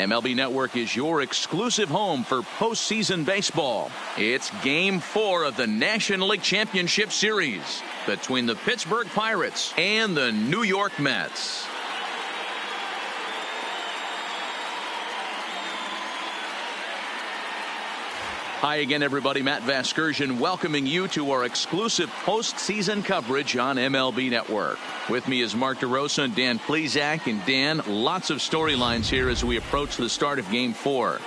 MLB Network is your exclusive home for postseason baseball. It's Game 4 of the National League Championship Series between the Pittsburgh Pirates and the New York Mets. Hi again, everybody. Matt Vasgersian welcoming you to our exclusive postseason coverage on MLB Network. With me is Mark DeRosa and Dan Plesac. And Dan, lots of storylines here as we approach the start of Game 4.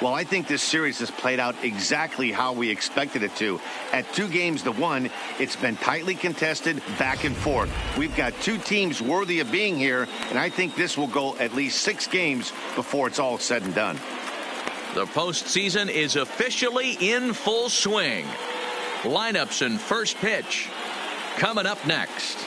Well, I think this series has played out exactly how we expected it to. At 2-1, it's been tightly contested, back and forth. We've got two teams worthy of being here, and I think this will go at least 6 games before it's all said and done. The postseason is officially in full swing. Lineups and first pitch coming up next.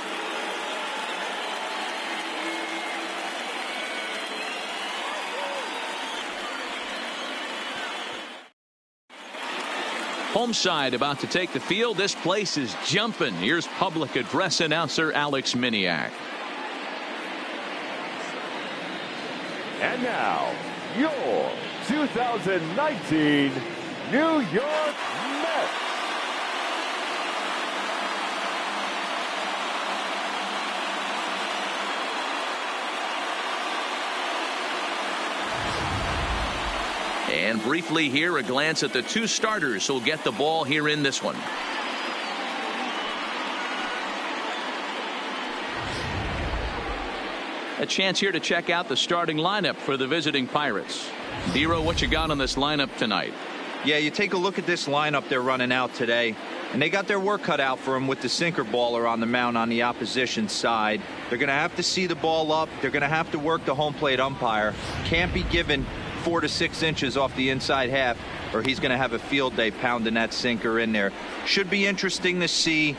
Home side about to take the field. This place is jumping. Here's public address announcer Alex Miniak. And now, your 2019 New York Mets. And briefly here, a glance at the 2 starters who'll get the ball here in this one. A chance here to check out the starting lineup for the visiting Pirates. Dero, what you got on this lineup tonight? Yeah, you take a look at this lineup they're running out today, and they got their work cut out for them with the sinker baller on the mound on the opposition side. They're going to have to see the ball up. They're going to have to work the home plate umpire. Can't be given 4 to 6 inches off the inside half, or he's going to have a field day pounding that sinker in there. Should be interesting to see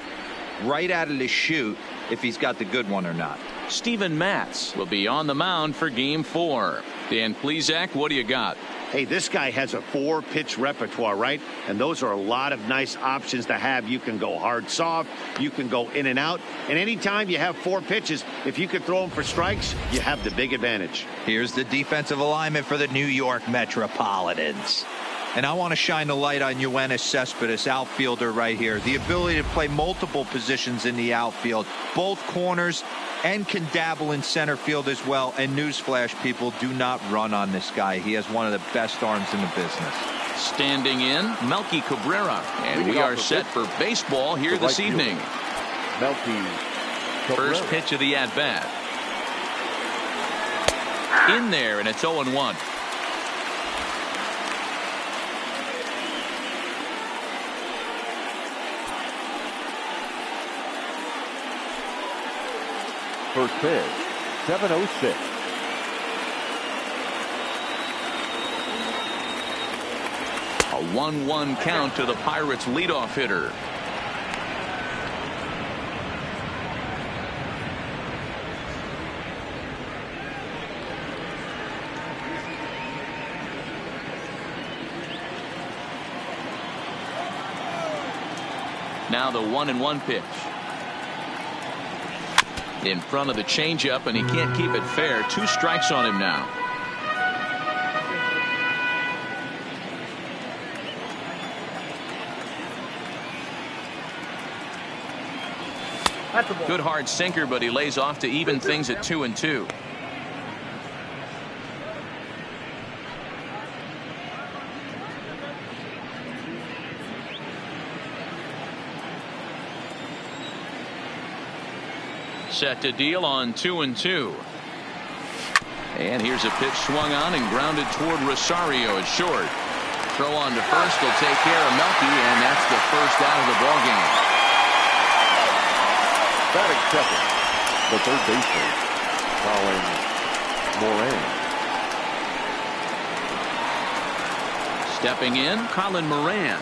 right out of the chute if he's got the good one or not. Steven Matz will be on the mound for Game 4. Dan Plesac, what do you got? Hey, this guy has a 4-pitch repertoire, right? And those are a lot of nice options to have. You can go hard, soft. You can go in and out. And anytime you have 4 pitches, if you can throw them for strikes, you have the big advantage. Here's the defensive alignment for the New York Metropolitans. And I want to shine the light on Yoenis Cespedes, outfielder right here. The ability to play multiple positions in the outfield, both corners, and can dabble in center field as well. And newsflash, people, do not run on this guy. He has one of the best arms in the business. Standing in, Melky Cabrera. And we are set for baseball here this evening. Melky Cabrera. First pitch of the at-bat. In there, and it's 0-1. First pitch, 7:06. A 1-1 count to the Pirates leadoff hitter. Now the 1-1 pitch. In front of the changeup, and he can't keep it fair. 2 strikes on him now. Good hard sinker, but he lays off to even things at 2-2. Set to deal on 2-2. And here's a pitch swung on and grounded toward Rosario at short. Throw on to first will take care of Melky, and that's the first out of the ball game. Batting second, the third baseman, Colin Moran. Stepping in, Colin Moran.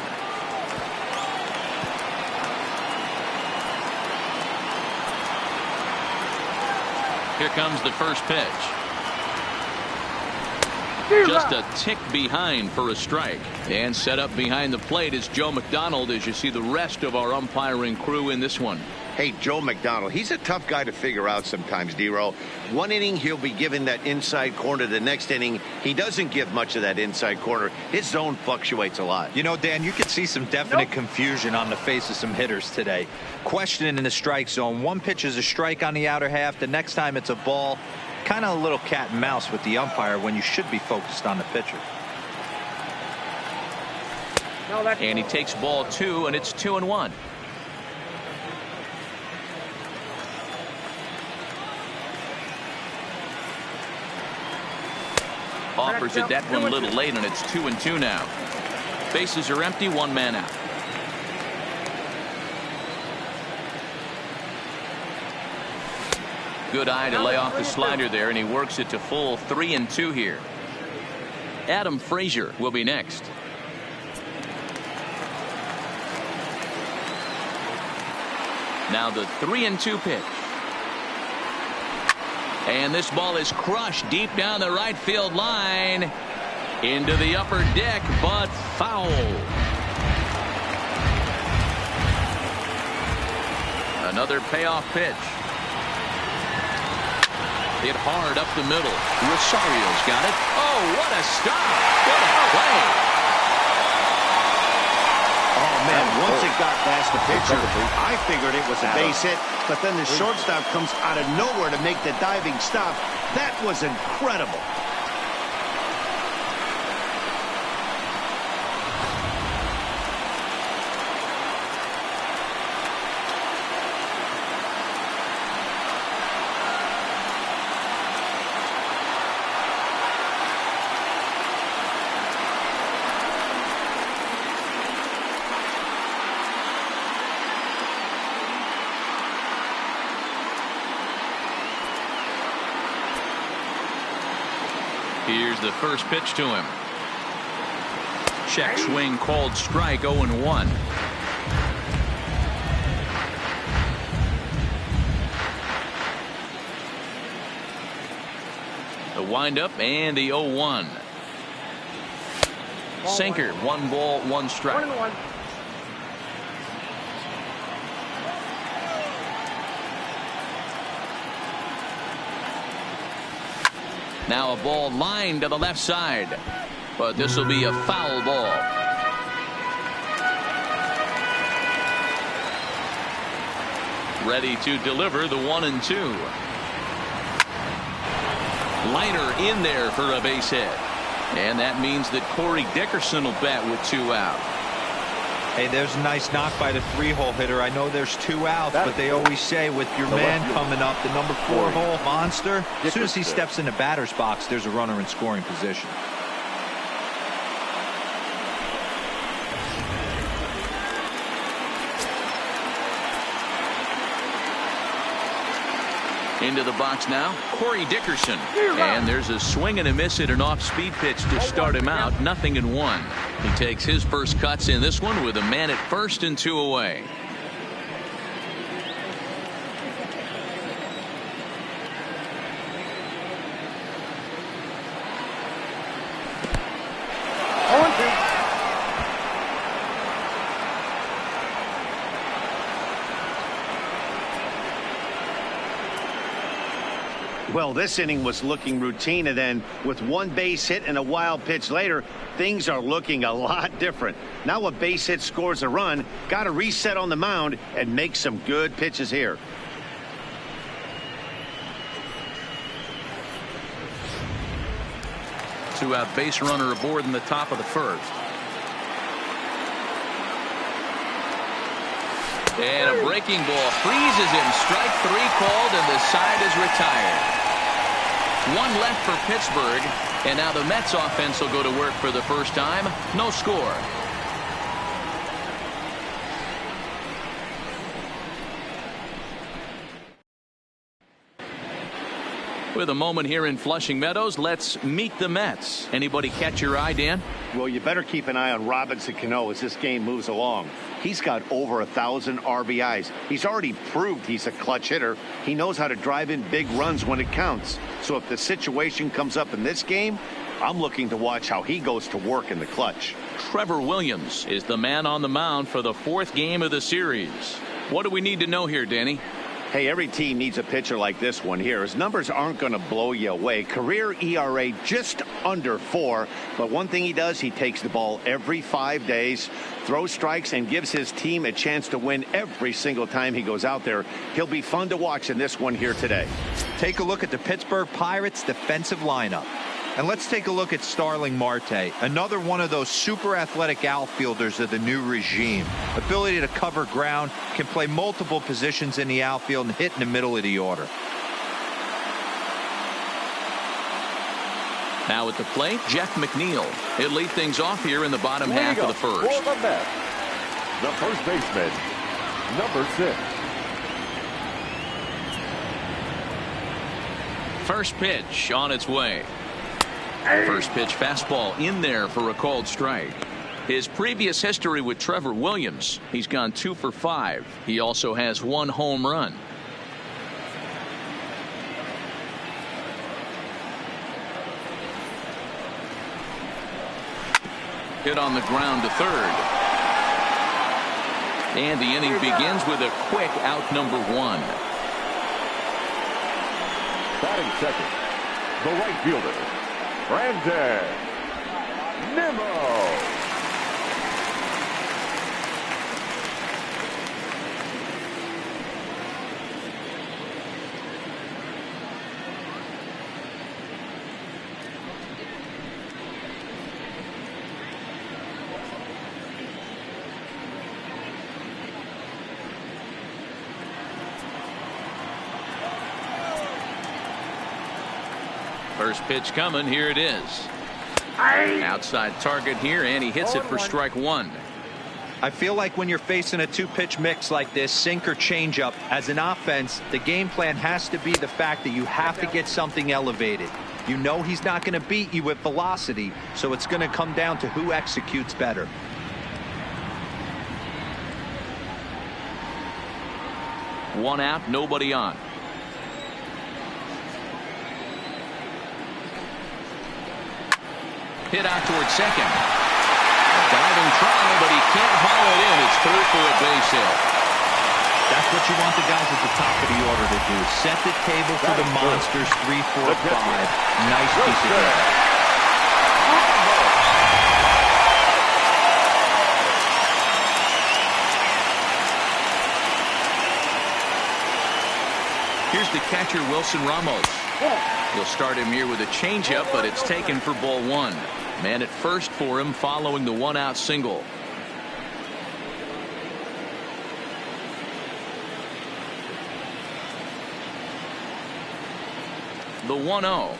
Here comes the first pitch. Just a tick behind for a strike. And set up behind the plate is Joe McDonald as you see the rest of our umpiring crew in this one. Hey, Joe McDonald, he's a tough guy to figure out sometimes, D-Row. One inning, he'll be given that inside corner. The next inning, he doesn't give much of that inside corner. His zone fluctuates a lot. You know, Dan, you could see some definite confusion on the face of some hitters today. Questioning in the strike zone. One pitch is a strike on the outer half. The next time it's a ball. Kind of a little cat and mouse with the umpire when you should be focused on the pitcher. And he takes ball 2, and it's 2-1. Offers it that one a little late, and it's 2-2 now. Bases are empty, 1 man out. Good eye to lay off the slider there, and he works it to full 3-2 here. Adam Frazier will be next. Now the 3-2 pitch. And this ball is crushed deep down the right field line. Into the upper deck, but foul. Another payoff pitch. Hit hard up the middle. Rosario's got it. Oh, what a stop. What a play. Oh, man, once it got past the pitcher, I figured it was a base hit, but then the shortstop comes out of nowhere to make the diving stop. That was incredible. Here's the first pitch to him. Check swing called strike, 0-1. The windup and the 0-1. Sinker, 1 ball, 1 strike. Now a ball lined to the left side, but this will be a foul ball. Ready to deliver the 1-2. Liner in there for a base hit, and that means that Corey Dickerson will bat with 2 out. Hey, there's a nice knock by the 3-hole hitter. I know there's 2 outs, but they always say with your man coming up, the number 4-hole monster, as soon as he steps in the batter's box, there's a runner in scoring position. Into the box now, Corey Dickerson. And there's a swing and a miss at an off-speed pitch to start him out. 0-1. He takes his first cuts in this one with a man at first and 2 away. Well, this inning was looking routine, and then with 1 base hit and a wild pitch later, things are looking a lot different. Now a base hit scores a run, got to reset on the mound and make some good pitches here. Two-out base runner aboard in the top of the first. And a breaking ball freezes him. Strike 3 called, and the side is retired. 1 left for Pittsburgh, and now the Mets offense will go to work for the first time. No score. With a moment here in Flushing Meadows, let's meet the Mets. Anybody catch your eye, Dan? Well, you better keep an eye on Robinson Cano as this game moves along. He's got over 1,000 RBIs. He's already proved he's a clutch hitter. He knows how to drive in big runs when it counts. So if the situation comes up in this game, I'm looking to watch how he goes to work in the clutch. Trevor Williams is the man on the mound for the 4th game of the series. What do we need to know here, Danny? Hey, every team needs a pitcher like this one here. His numbers aren't going to blow you away. Career ERA just under 4. But one thing he does, he takes the ball every 5 days, throws strikes, and gives his team a chance to win every single time he goes out there. He'll be fun to watch in this one here today. Take a look at the Pittsburgh Pirates defensive lineup. And let's take a look at Starling Marte, another one of those super athletic outfielders of the new regime. Ability to cover ground, can play multiple positions in the outfield and hit in the middle of the order. Now at the plate, Jeff McNeil. He'll lead things off here in the bottom half of the first. For the Mets, the first baseman, number 6. First pitch on its way. First pitch fastball in there for a called strike. His previous history with Trevor Williams, he's gone 2 for 5. He also has 1 home run. Hit on the ground to third. And the inning begins with a quick out number 1. Batting second, the right fielder, Brandon Nimmo. First pitch coming. Here it is. Outside target here, and he hits it for strike 1. I feel like when you're facing a 2-pitch mix like this, sink or changeup, as an offense, the game plan has to be the fact that you have to get something elevated. You know he's not going to beat you with velocity, so it's going to come down to who executes better. One out, nobody on. Hit out towards second. A diving try, but he can't haul it in. It's through for a base hit. That's what you want the guys at the top of the order to do. Set the table for the monsters. 3, 4, 5. Nice piece of game. Here's the catcher, Wilson Ramos. He'll start him here with a changeup, but it's taken for ball 1. Man at first for him following the 1-out single. The 1-0.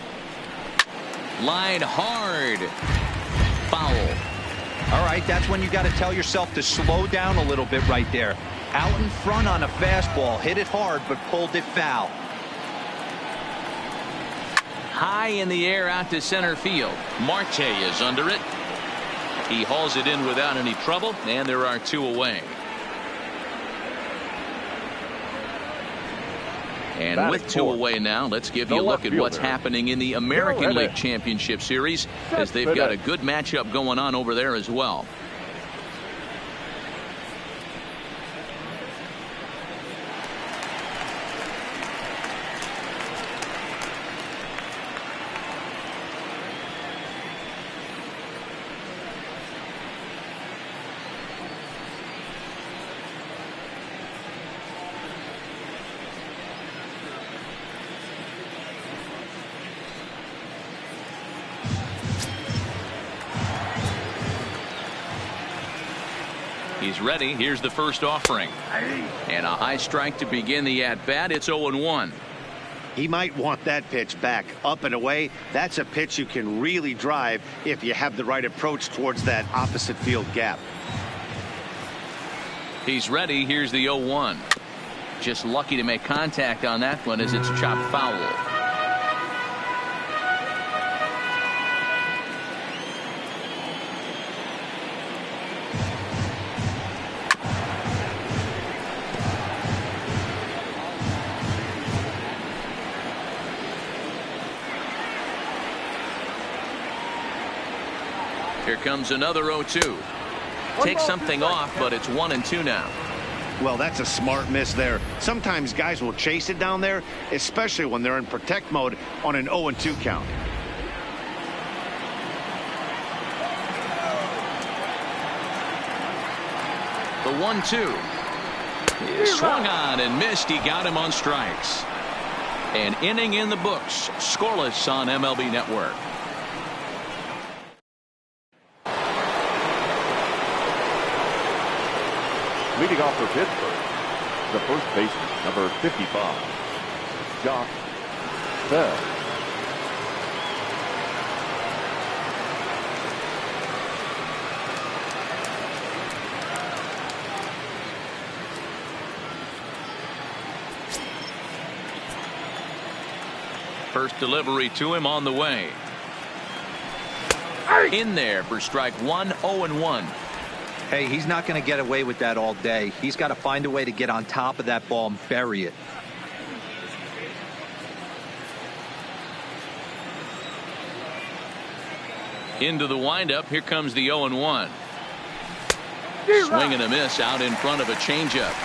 Line hard. Foul. All right, that's when you got to tell yourself to slow down a little bit right there. Out in front on a fastball, hit it hard, but pulled it foul. High in the air out to center field. Marte is under it. He hauls it in without any trouble, and there are 2 away. And with 2 away now, let's give you a look at what's happening in the American League Championship Series, as they've got a good matchup going on over there as well. He's ready. Here's the first offering. And a high strike to begin the at-bat. It's 0-1. He might want that pitch back. Up and away, that's a pitch you can really drive if you have the right approach towards that opposite field gap. He's ready. Here's the 0-1. Just lucky to make contact on that one as it's chopped foul. Here comes another 0-2. Take something off, but it's 1-2 now. Well, that's a smart miss there. Sometimes guys will chase it down there, especially when they're in protect mode on an 0-2 count. The 1-2. He swung on and missed. He got him on strikes. An inning in the books. Scoreless on MLB Network. Leading off for Pittsburgh, the first baseman, number 55, Josh Bell. First delivery to him on the way. In there for strike one, 0-1. Hey, he's not going to get away with that all day. He's got to find a way to get on top of that ball and bury it. Into the windup. Here comes the 0-1. Swing and a miss out in front of a changeup.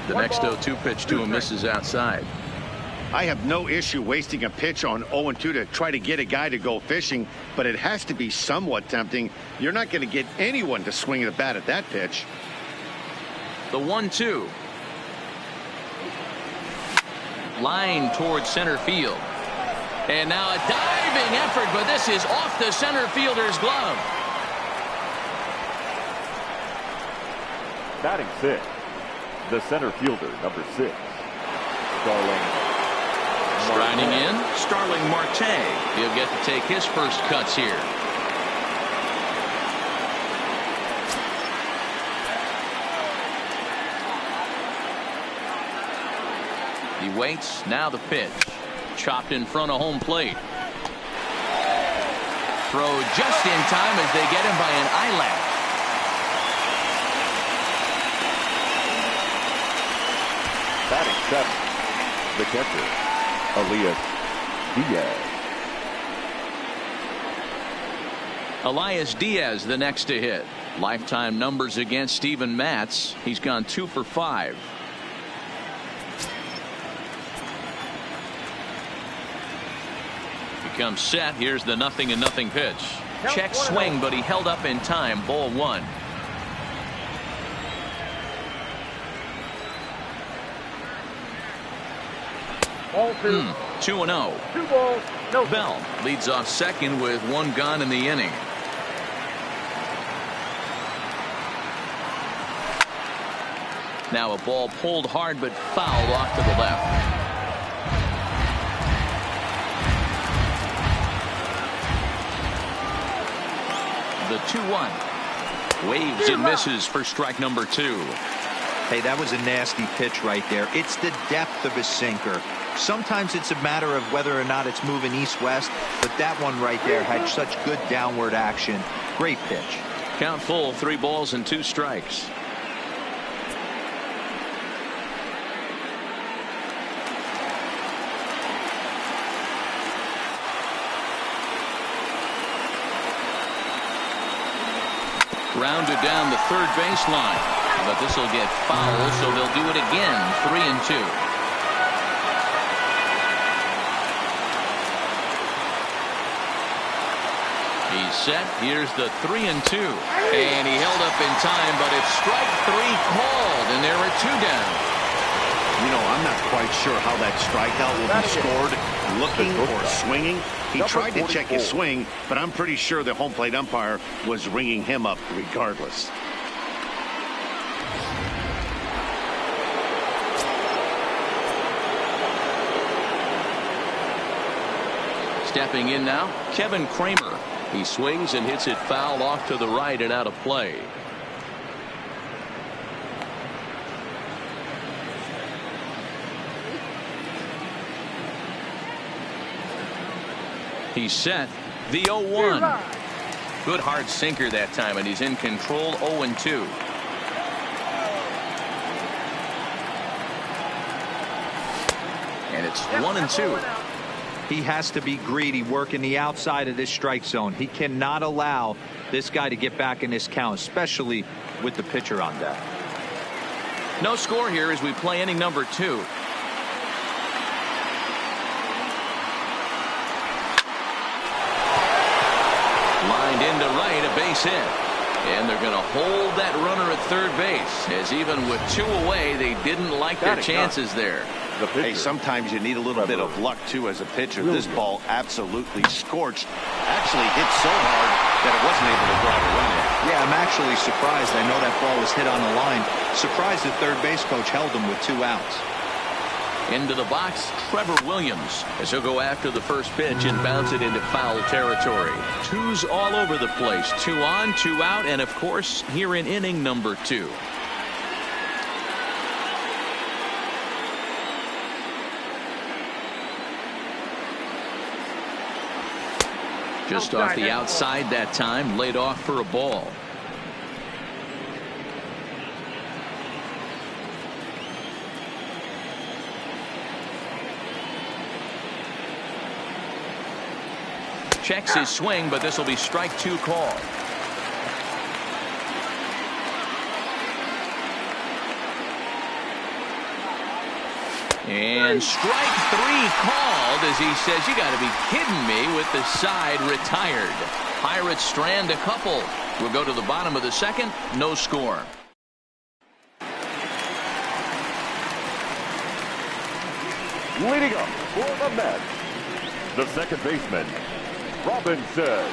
The next 0-2 pitch to him misses outside. I have no issue wasting a pitch on 0-2 to try to get a guy to go fishing, but it has to be somewhat tempting. You're not going to get anyone to swing the bat at that pitch. The 1-2. Line towards center field. And now a diving effort, but this is off the center fielder's glove. Batting sixth, the center fielder, number 6, Starling. Striding in, Starling Marte. He'll get to take his first cuts here. He waits. Now the pitch. Chopped in front of home plate. Throw just in time as they get him by an eyelash. Batting seventh, the catcher, Elias Diaz. Elias Diaz the next to hit. Lifetime numbers against Steven Matz. He's gone 2 for 5. He comes set. Here's the 0-0 pitch. Check swing, but he held up in time. Ball 1. Ball 2. 2-0. 2 balls, no. Bell leads off second with 1 gone in the inning. Now a ball pulled hard but fouled off to the left. The 2-1. Waves and misses for strike number 2. Hey, that was a nasty pitch right there. It's the depth of his sinker. Sometimes it's a matter of whether or not it's moving east-west, but that one right there had such good downward action. Great pitch. Count full, 3 balls and 2 strikes. Rounded down the third baseline, but this will get foul, so they'll do it again. 3-2. He's set. Here's the 3-2. And he held up in time, but it's strike 3 called, and there are 2 down. You know, I'm not quite sure how that strikeout will be scored, looking or swinging. He tried to check his swing, but I'm pretty sure the home plate umpire was ringing him up regardless. Stepping in now, Kevin Kramer. He swings and hits it foul off to the right and out of play. He's set. The 0-1. Good hard sinker that time, and he's in control. 0-2. It's 1-2. He has to be greedy, working the outside of this strike zone. He cannot allow this guy to get back in this count, especially with the pitcher on deck. No score here as we play inning number 2. Lined into right, a base hit. And they're going to hold that runner at third base, as even with 2 away, they didn't like their chances there. Hey, sometimes you need a little bit of luck, too, as a pitcher. This ball absolutely scorched. Actually hit so hard that it wasn't able to drive a run in. Yeah, I'm actually surprised. I know that ball was hit on the line. Surprised the third base coach held him with 2 outs. Into the box, Trevor Williams, as he'll go after the first pitch and bounce it into foul territory. 2's all over the place. 2 on, 2 out, and of course, here in inning number 2. Just off the outside that time, laid off for a ball. Checks his swing, but this will be strike 2 call. And strike 3 called, as he says, you got to be kidding me, with the side retired. Pirates strand a couple. We'll go to the bottom of the second. No score. Leading up for the Mets, the second baseman, Robinson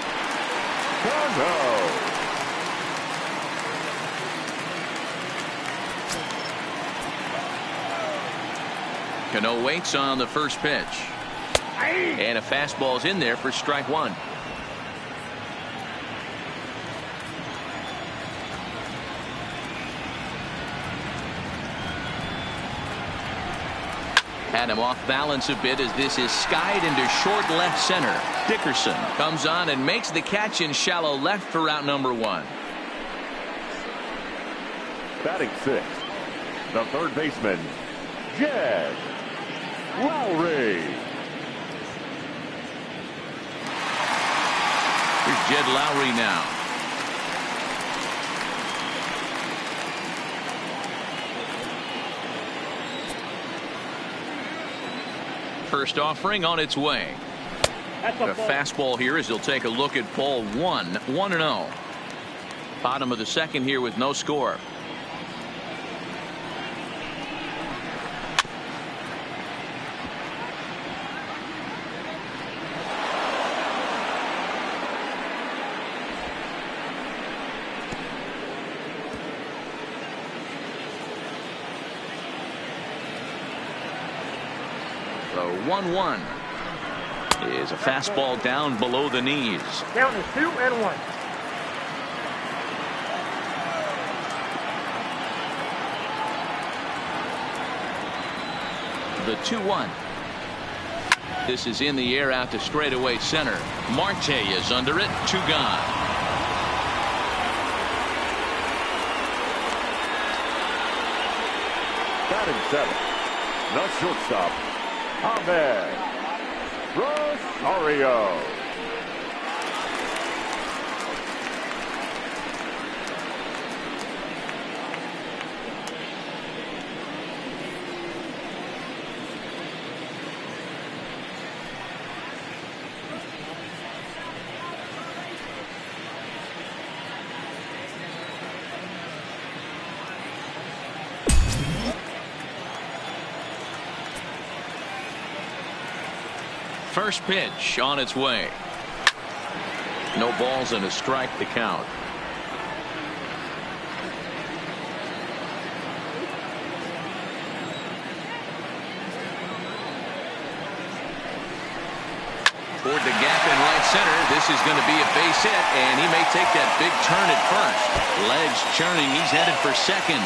Cano. Cano waits on the first pitch. And a fastball's in there for strike 1. Had him off balance a bit as this is skied into short left center. Dickerson comes on and makes the catch in shallow left for out number 1. Batting 6, the third baseman, Jed Lowry. Here's Jed Lowry now. First offering on its way. The fastball here as he'll take a look at ball 1. 1-0. Bottom of the second here with no score. The 1-1 is a fastball down below the knees. Down to 2-1. The 2-1. This is in the air out to straightaway center. Marte is under it. 2 gone. Batting 7, the shortstop, Ahmed Rosario. First pitch on its way. No balls and a strike to count. Toward the gap in right center. This is going to be a base hit, and he may take that big turn at first. Legs churning. He's headed for second.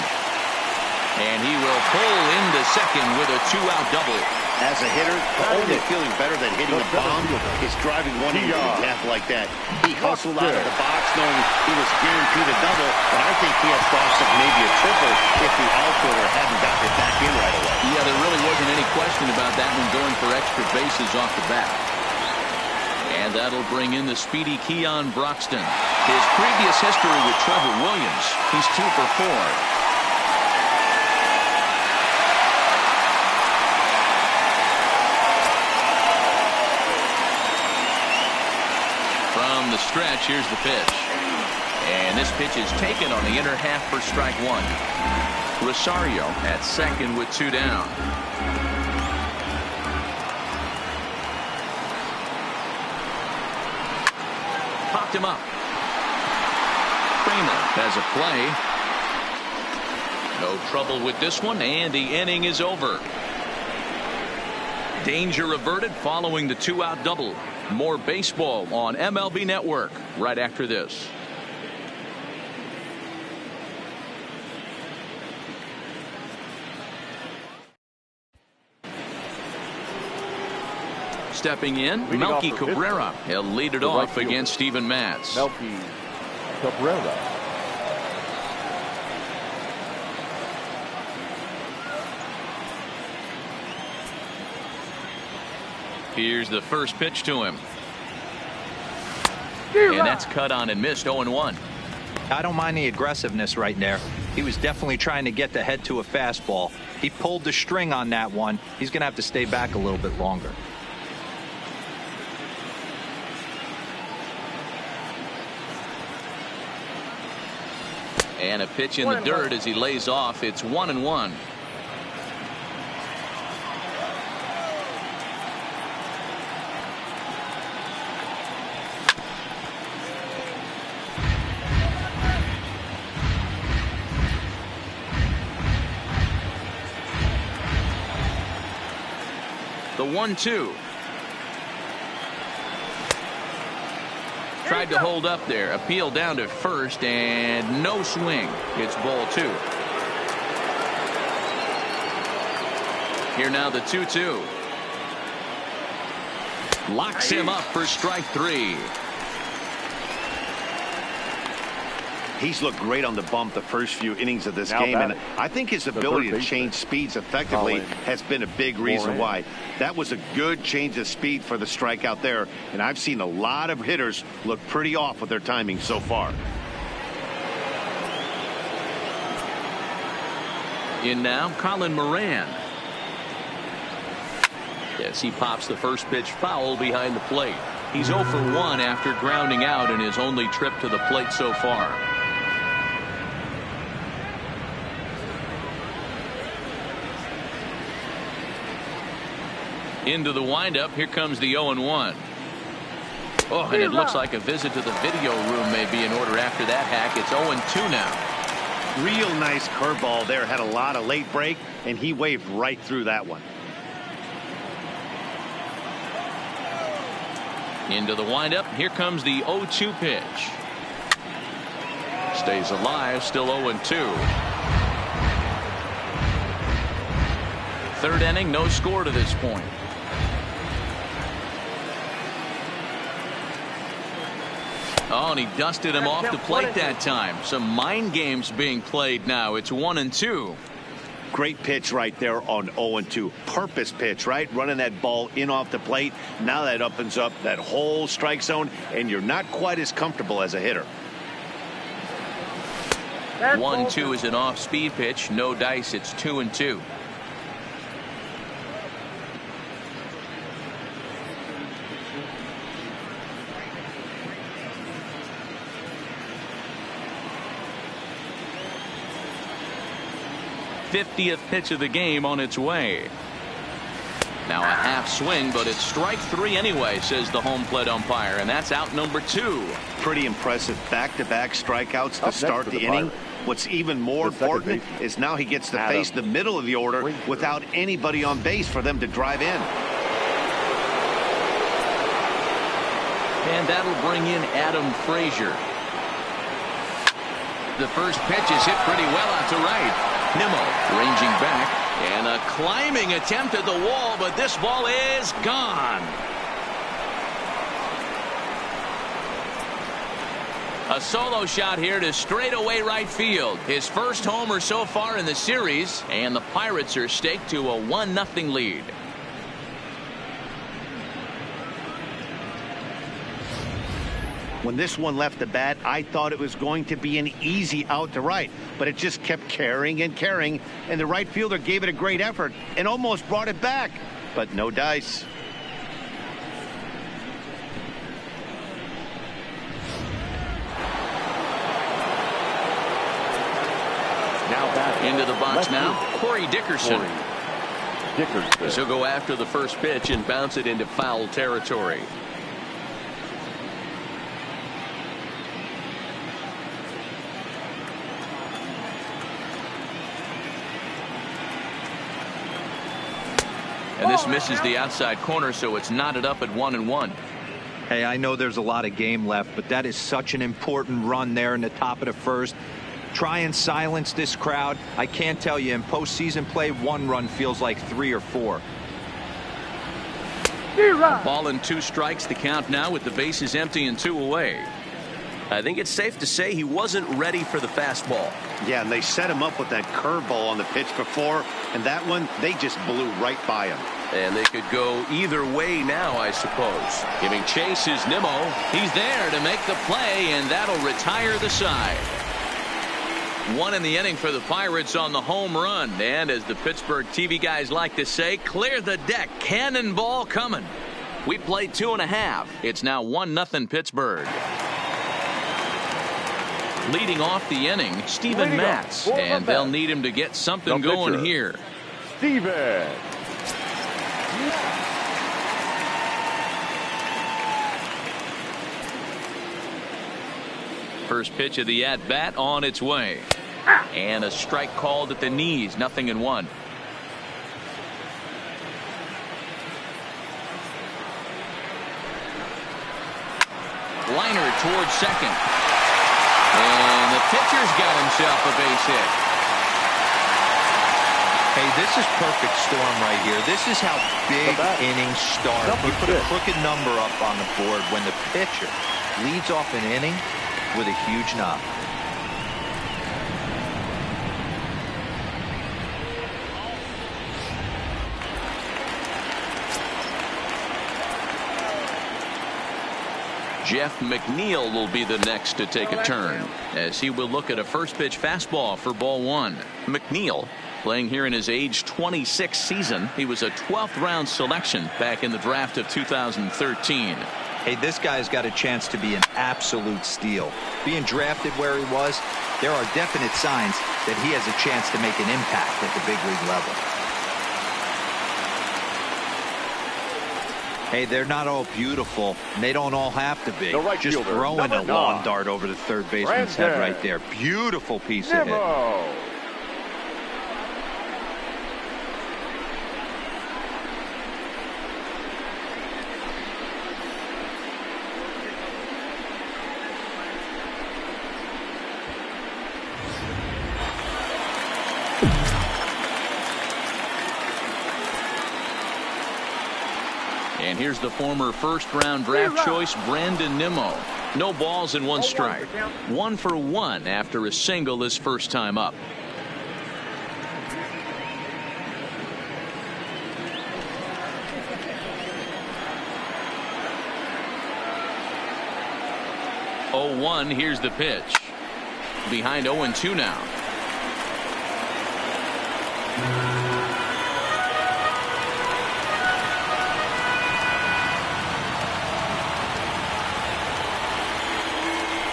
And he will pull into second with a 2-out double. As a hitter, the only feeling better than hitting a bomb is driving one into the gap like that. He hustled out of the box knowing he was guaranteed a double, but I think he has thoughts of maybe a triple if the outfielder hadn't gotten it back in right away. Yeah, there really wasn't any question about that one going for extra bases off the bat. And that'll bring in the speedy Keon Broxton. His previous history with Trevor Williams, he's 2 for 4. From the stretch, here's the pitch. And this pitch is taken on the inner half for strike 1. Rosario at second with 2 down. Popped him up. Kramer has a play. No trouble with this one, and the inning is over. Danger averted following the 2-out double. More baseball on MLB Network right after this. Stepping in, Melky Cabrera. He'll lead it off against Steven Matz. Melky Cabrera. Here's the first pitch to him. And that's cut on and missed. 0-1. I don't mind the aggressiveness right there. He was definitely trying to get the head to a fastball. He pulled the string on that one. He's going to have to stay back a little bit longer. And a pitch in the dirt as he lays off. It's 1-1. The 1-2. Tried to hold up there. Appeal down to first and no swing. It's ball 2. Here now the 2-2. Locks him up for strike 3. He's looked great on the bump the first few innings of this game, and I think his ability to change speeds effectively has been a big reason why. That was a good change of speed for the strikeout there, and I've seen a lot of hitters look pretty off with their timing so far. In now, Colin Moran. Yes, he pops the first pitch foul behind the plate. He's 0 for 1 after grounding out in his only trip to the plate so far. Into the windup. Here comes the 0-1. Oh, and it looks like a visit to the video room may be in order after that hack. It's 0-2 now. Real nice curveball there. Had a lot of late break, and he waved right through that one. Into the windup. Here comes the 0-2 pitch. Stays alive. Still 0-2. Third inning. No score to this point. Oh, and he dusted him off the plate that time. Some mind games being played now. It's 1-2. Great pitch right there on 0-2. Purpose pitch, right? Running that ball in off the plate. Now that opens up that whole strike zone, and you're not quite as comfortable as a hitter. 1-2 is an off-speed pitch. No dice. It's 2-2. '50th pitch of the game on its way. Now a half swing, but it's strike 3 anyway, says the home plate umpire, and that's out number 2. Pretty impressive back-to-back strikeouts to start the inning. What's even more important is now he gets to face the middle of the order without anybody on base for them to drive in. And that'll bring in Adam Frazier. The first pitch is hit pretty well out to right. Nimmo ranging back, and a climbing attempt at the wall, but this ball is gone. A solo shot here to straightaway right field. His first homer so far in the series, and the Pirates are staked to a 1-0 lead. When this one left the bat, I thought it was going to be an easy out to right, but it just kept carrying and carrying, and the right fielder gave it a great effort and almost brought it back, but no dice. Now back Into the box lefty, now, Corey Dickerson. Dickerson. He'll go after the first pitch and bounce it into foul territory. And this misses the outside corner, so it's knotted up at 1-1. Hey, I know there's a lot of game left, but that is such an important run there in the top of the first. Try and silence this crowd. I can't tell you, in postseason play, one run feels like 3 or 4. Ball and 2 strikes, the count now with the bases empty and 2 away. I think it's safe to say he wasn't ready for the fastball. Yeah, and they set him up with that curveball on the pitch before, and that one, they just blew right by him. And they could go either way now, I suppose. Giving chase is Nimmo. He's there to make the play, and that'll retire the side. 1 in the inning for the Pirates on the home run. And as the Pittsburgh TV guys like to say, clear the deck. Cannonball coming. We played 2.5. It's now 1-0 Pittsburgh. Leading off the inning, Steven Matz. And they'll need him to get something going here. Steven. First pitch of the at-bat on its way. And a strike called at the knees, 0-1. Liner towards second. And the pitcher's got himself a base hit. Hey, this is perfect storm right here. This is how big innings start. You put a crooked number up on the board when the pitcher leads off an inning with a huge knock. Jeff McNeil will be the next to take a turn, as he will look at a first pitch fastball for ball 1. McNeil playing here in his age 26 season. He was a 12th round selection back in the draft of 2013. Hey, this guy's got a chance to be an absolute steal. Being drafted where he was, there are definite signs that he has a chance to make an impact at the big league level. Hey, they're not all beautiful, and they don't all have to be. Right just fielder, throwing a 9. lawn dart over the third baseman's head right there. Beautiful piece of hit. And here's the former first-round draft choice, Brandon Nimmo. No balls and 1 strike. 1 for 1 after a single his first time up. Oh, 1, here's the pitch. Behind 0-2 now.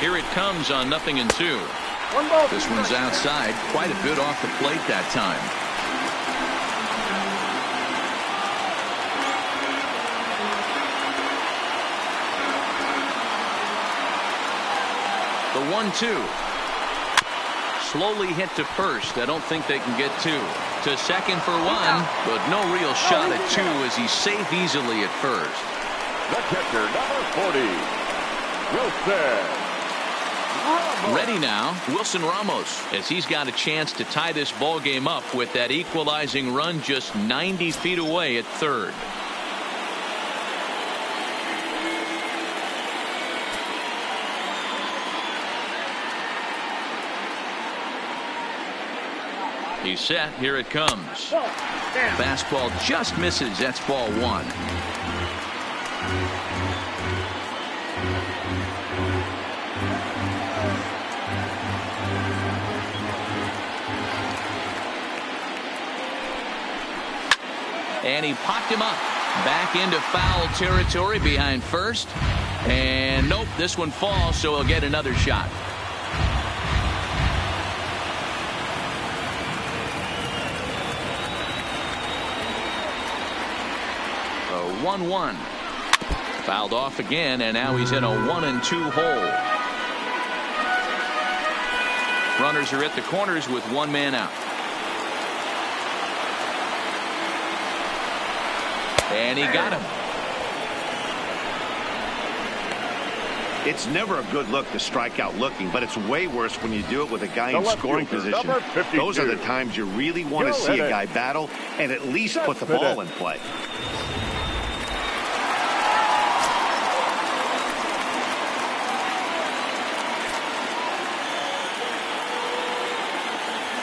Here it comes on 0-2. This one's outside, quite a bit off the plate that time. The 1-2. Slowly hit to first. I don't think they can get 2. To second for 1, but no real shot at 2 as he's safe easily at first. The catcher, number 40, Wilson. Ready now, Wilson Ramos, as he's got a chance to tie this ball game up with that equalizing run just 90 feet away at third. He's set. Here it comes. Fastball just misses. That's ball one. And he popped him up. Back into foul territory behind first. And nope, this one falls, so he'll get another shot. A 1-1. Fouled off again, and now he's in a 1-2 hole. Runners are at the corners with one man out. And he got him. It's never a good look to strike out looking, but it's way worse when you do it with a guy in scoring position. Those are the times you really want to see a guy battle and at least put the ball in play.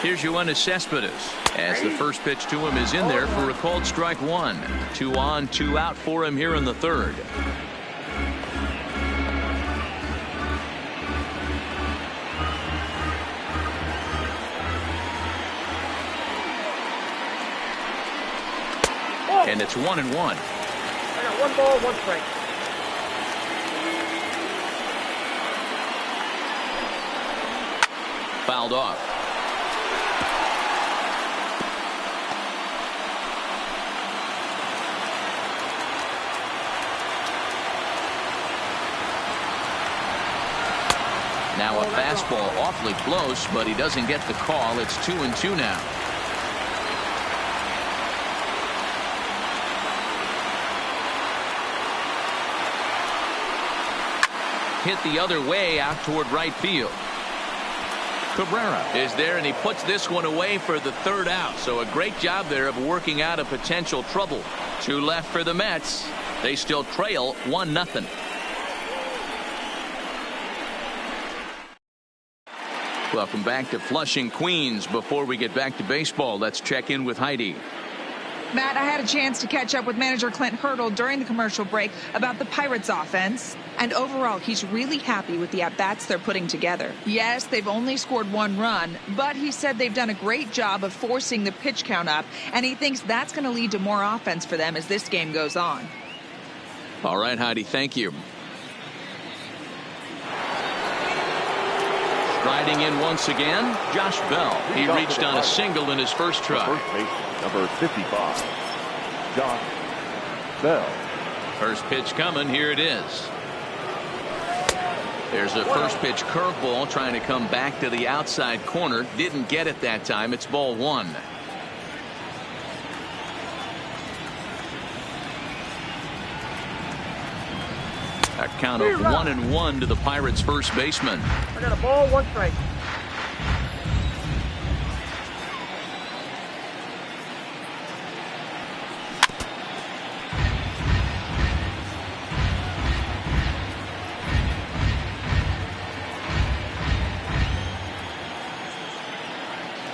Here's Yoenis Cespedes, as the first pitch to him is in there for a called strike one. 2 on, 2 out for him here in the third. And it's 1-1. I got 1 ball, 1 strike. Fouled off. Now a fastball awfully close, but he doesn't get the call. It's 2-2 now. Hit the other way out toward right field. Cabrera is there, and he puts this one away for the third out. So a great job there of working out a potential trouble. 2 left for the Mets. They still trail 1-0. Welcome back to Flushing, Queens. Before we get back to baseball, let's check in with Heidi. Matt, I had a chance to catch up with manager Clint Hurdle during the commercial break about the Pirates offense. And overall, he's really happy with the at-bats they're putting together. Yes, they've only scored 1 run, but he said they've done a great job of forcing the pitch count up, and he thinks that's going to lead to more offense for them as this game goes on. All right, Heidi, thank you. Striding in once again, Josh Bell. He reached on a single in his first try. First baseman, number 55, Josh Bell. First pitch coming. Here it is. There's a first pitch curveball trying to come back to the outside corner. Didn't get it that time. It's ball 1. A count of 1-1 to the Pirates' first baseman. I got a ball, 1 strike.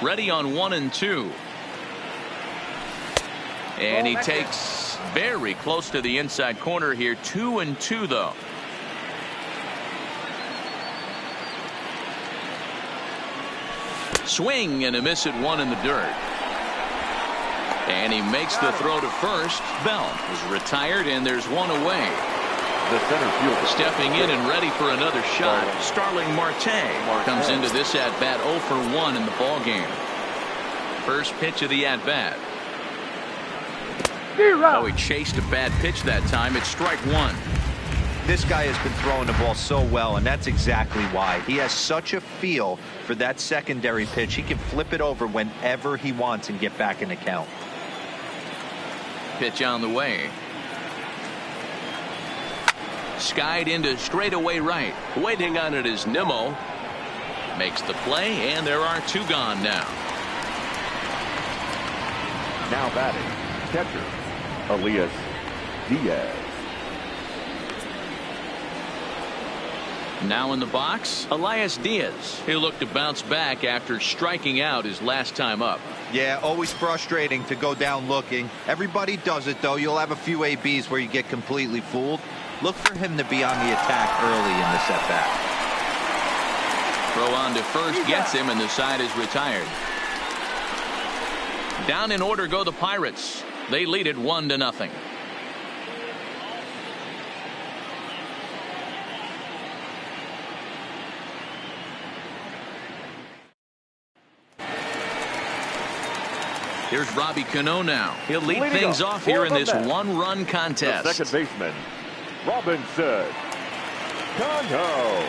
Ready on 1-2. And he takes very close to the inside corner here. 2-2 though. Swing and a miss at 1 in the dirt. And he makes the throw to first. Bell is retired, and there's 1 away. The center fielder stepping in and ready for another shot. Starling Marte comes into this at bat 0 for 1 in the ball game. First pitch of the at bat. Oh, he chased a bad pitch that time. It's strike 1. This guy has been throwing the ball so well, and that's exactly why. He has such a feel for that secondary pitch. He can flip it over whenever he wants and get back in the count. Pitch on the way. Skied into straightaway right. Waiting on it is Nimmo. Makes the play, and there are 2 gone now. Now batting, catcher, Elias Diaz. Now in the box, Elias Diaz. He'll look to bounce back after striking out his last time up. Yeah, always frustrating to go down looking. Everybody does it, though. You'll have a few ABs where you get completely fooled. Look for him to be on the attack early in the at-bat. Throw on to first gets him, and the side is retired. Down in order go the Pirates. They lead it 1-0. Here's Robbie Cano now. He'll lead things off here in this 1-run contest. The second baseman, Robinson Cano.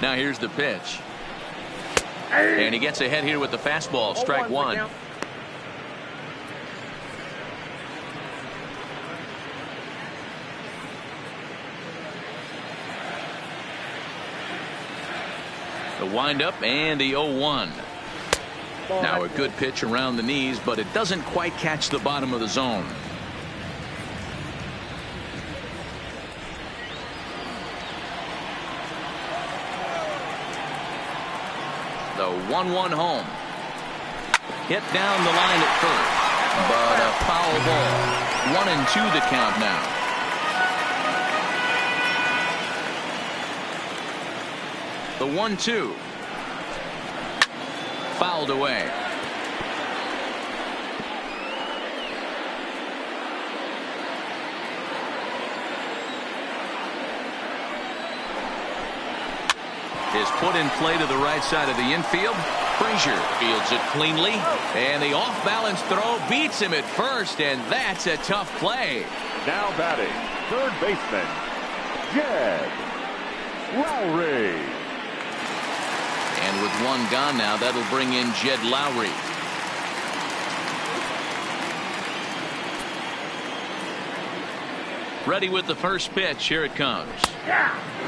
Now here's the pitch. And he gets ahead here with the fastball. Strike 1. The windup and the 0-1. Now a good pitch around the knees, but it doesn't quite catch the bottom of the zone. The 1-1 home. Hit down the line at first, but a foul ball. 1-2 the count now. The 1-2. Fouled away. Is put in play to the right side of the infield. Frazier fields it cleanly, and the off-balance throw beats him at first, and that's a tough play. Now batting, third baseman, Jed Lowry. And with 1 gone now, that'll bring in Jed Lowry. Ready with the first pitch. Here it comes.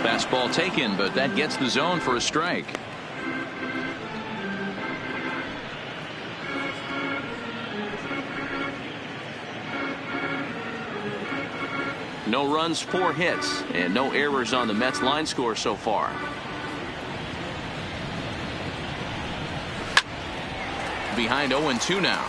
Fastball taken, but that gets the zone for a strike. No runs, 4 hits, and no errors on the Mets line score so far. Behind 0-2 now.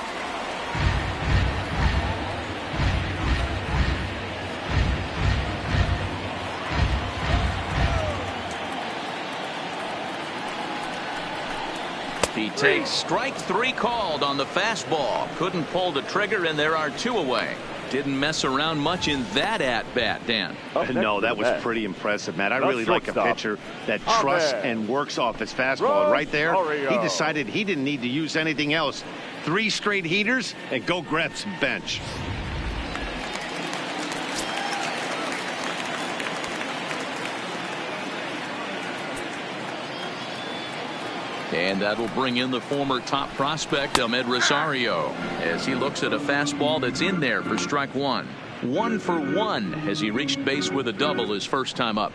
He takes strike 3 called on the fastball. Couldn't pull the trigger, and there are 2 away. Didn't mess around much in that at-bat, Dan. No, that was pretty impressive, Matt. I really like a pitcher that trusts and works off his fastball. Right there, he decided he didn't need to use anything else. 3 straight heaters, and go grab some bench. And that'll bring in the former top prospect, Ahmed Rosario, as he looks at a fastball that's in there for strike 1. 1 for 1 as he reached base with a double his first time up.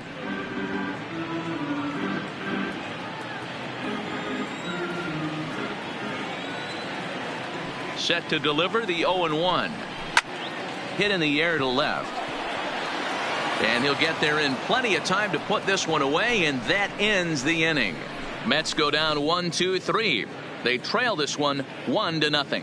Set to deliver the 0-1. Hit in the air to left. And he'll get there in plenty of time to put this one away, and that ends the inning. Mets go down 1-2-3. They trail this one 1-0.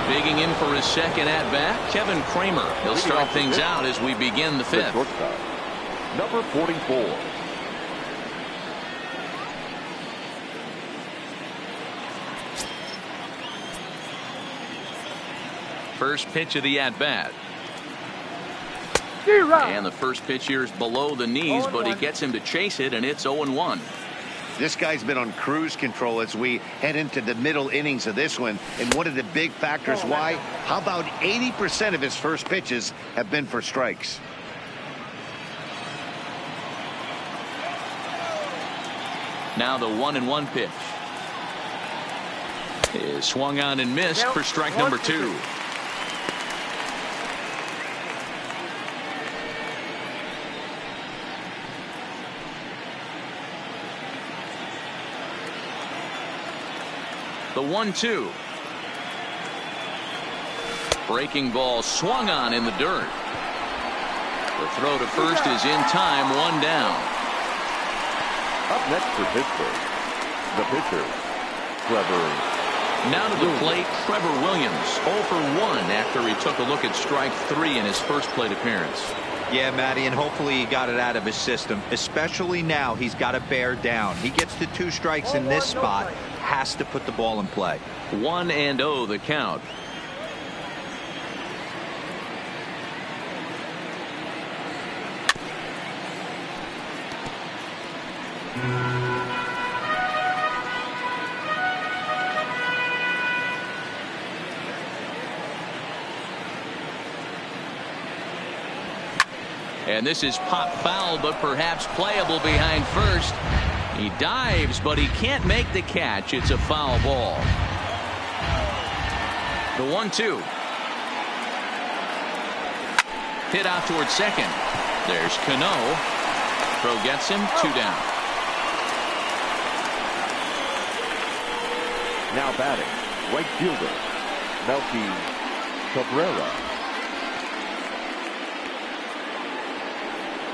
Digging in for his second at bat, Kevin Kramer. He'll start things out as we begin the 5th. Number 44. First pitch of the at-bat. And the first pitch here is below the knees, but he gets him to chase it, and it's 0-1. This guy's been on cruise control as we head into the middle innings of this one. And one of the big factors why, how about 80% of his first pitches have been for strikes? Now the 1-1 pitch is swung on and missed for strike number 2. The 1-2. Breaking ball swung on in the dirt. The throw to first is in time, 1 down. Up next for Pittsburgh, the pitcher, Trevor. Now to the plate, Trevor Williams, 0 for 1 after he took a look at strike 3 in his first plate appearance. Yeah, Matty, and hopefully he got it out of his system, especially now he's got to bear down. He gets the 2 strikes in this spot, has to put the ball in play. 1-0 the count. And this is pop foul, but perhaps playable behind first. He dives, but he can't make the catch. It's a foul ball. The 1-2. Hit out towards second. There's Cano. Throw gets him, 2 down. Now batting, right fielder, Melky Cabrera.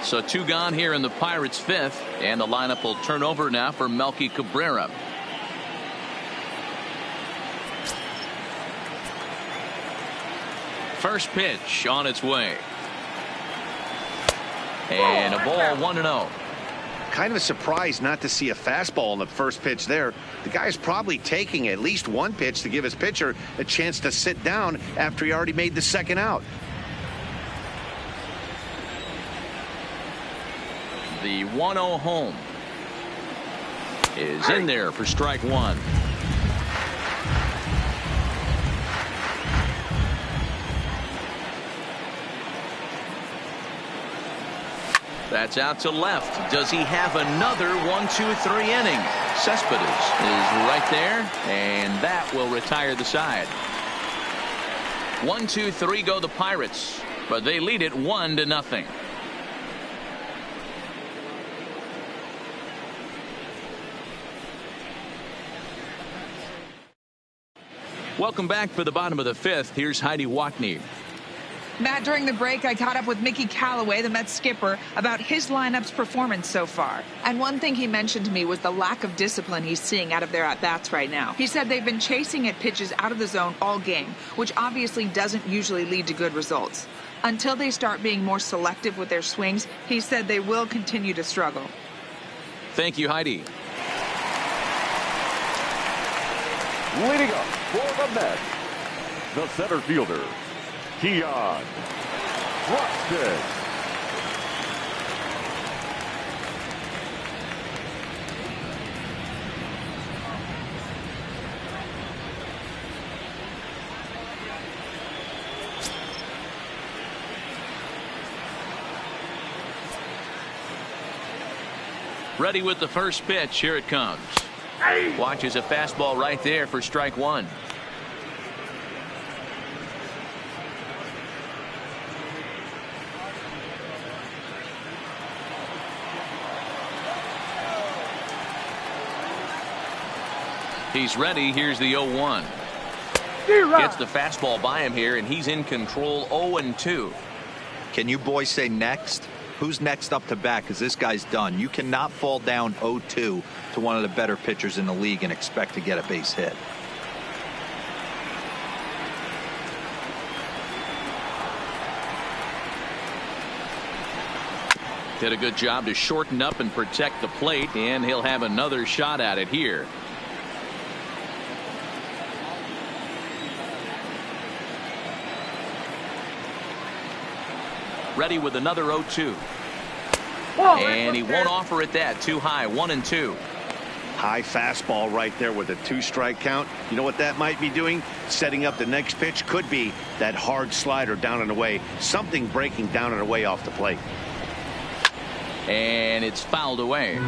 So 2 gone here in the Pirates' 5th, and the lineup will turn over now for Melky Cabrera. First pitch on its way. And a ball, 1-0. Kind of surprised not to see a fastball on the first pitch there. The guy's probably taking at least 1 pitch to give his pitcher a chance to sit down after he already made the second out. The 1-0 home is in there for strike 1. That's out to left. Does he have another 1-2-3 inning? Cespedes is right there, and that will retire the side. 1-2-3 go the Pirates, but they lead it 1-0. Welcome back for the bottom of the 5th. Here's Heidi Watney. Matt, during the break, I caught up with Mickey Callaway, the Mets skipper, about his lineup's performance so far. And one thing he mentioned to me was the lack of discipline he's seeing out of their at-bats right now. He said they've been chasing at pitches out of the zone all game, which obviously doesn't usually lead to good results. Until they start being more selective with their swings, he said they will continue to struggle. Thank you, Heidi. Leading up for the Mets, the center fielder, Keon Broxton. Ready with the first pitch. Here it comes. Watches a fastball right there for strike 1. He's ready. Here's the 0-1. Gets the fastball by him here, and he's in control. 0-2. Can you boys say next? Who's next up to bat? Because this guy's done. You cannot fall down 0-2 to one of the better pitchers in the league and expect to get a base hit. Did a good job to shorten up and protect the plate, and he'll have another shot at it here. Ready with another 0-2. And he won't offer it that. Too high. 1-2. High fastball right there with a 2-strike count. You know what that might be doing? Setting up the next pitch. Could be that hard slider down and away. Something breaking down and away off the plate. And it's fouled away.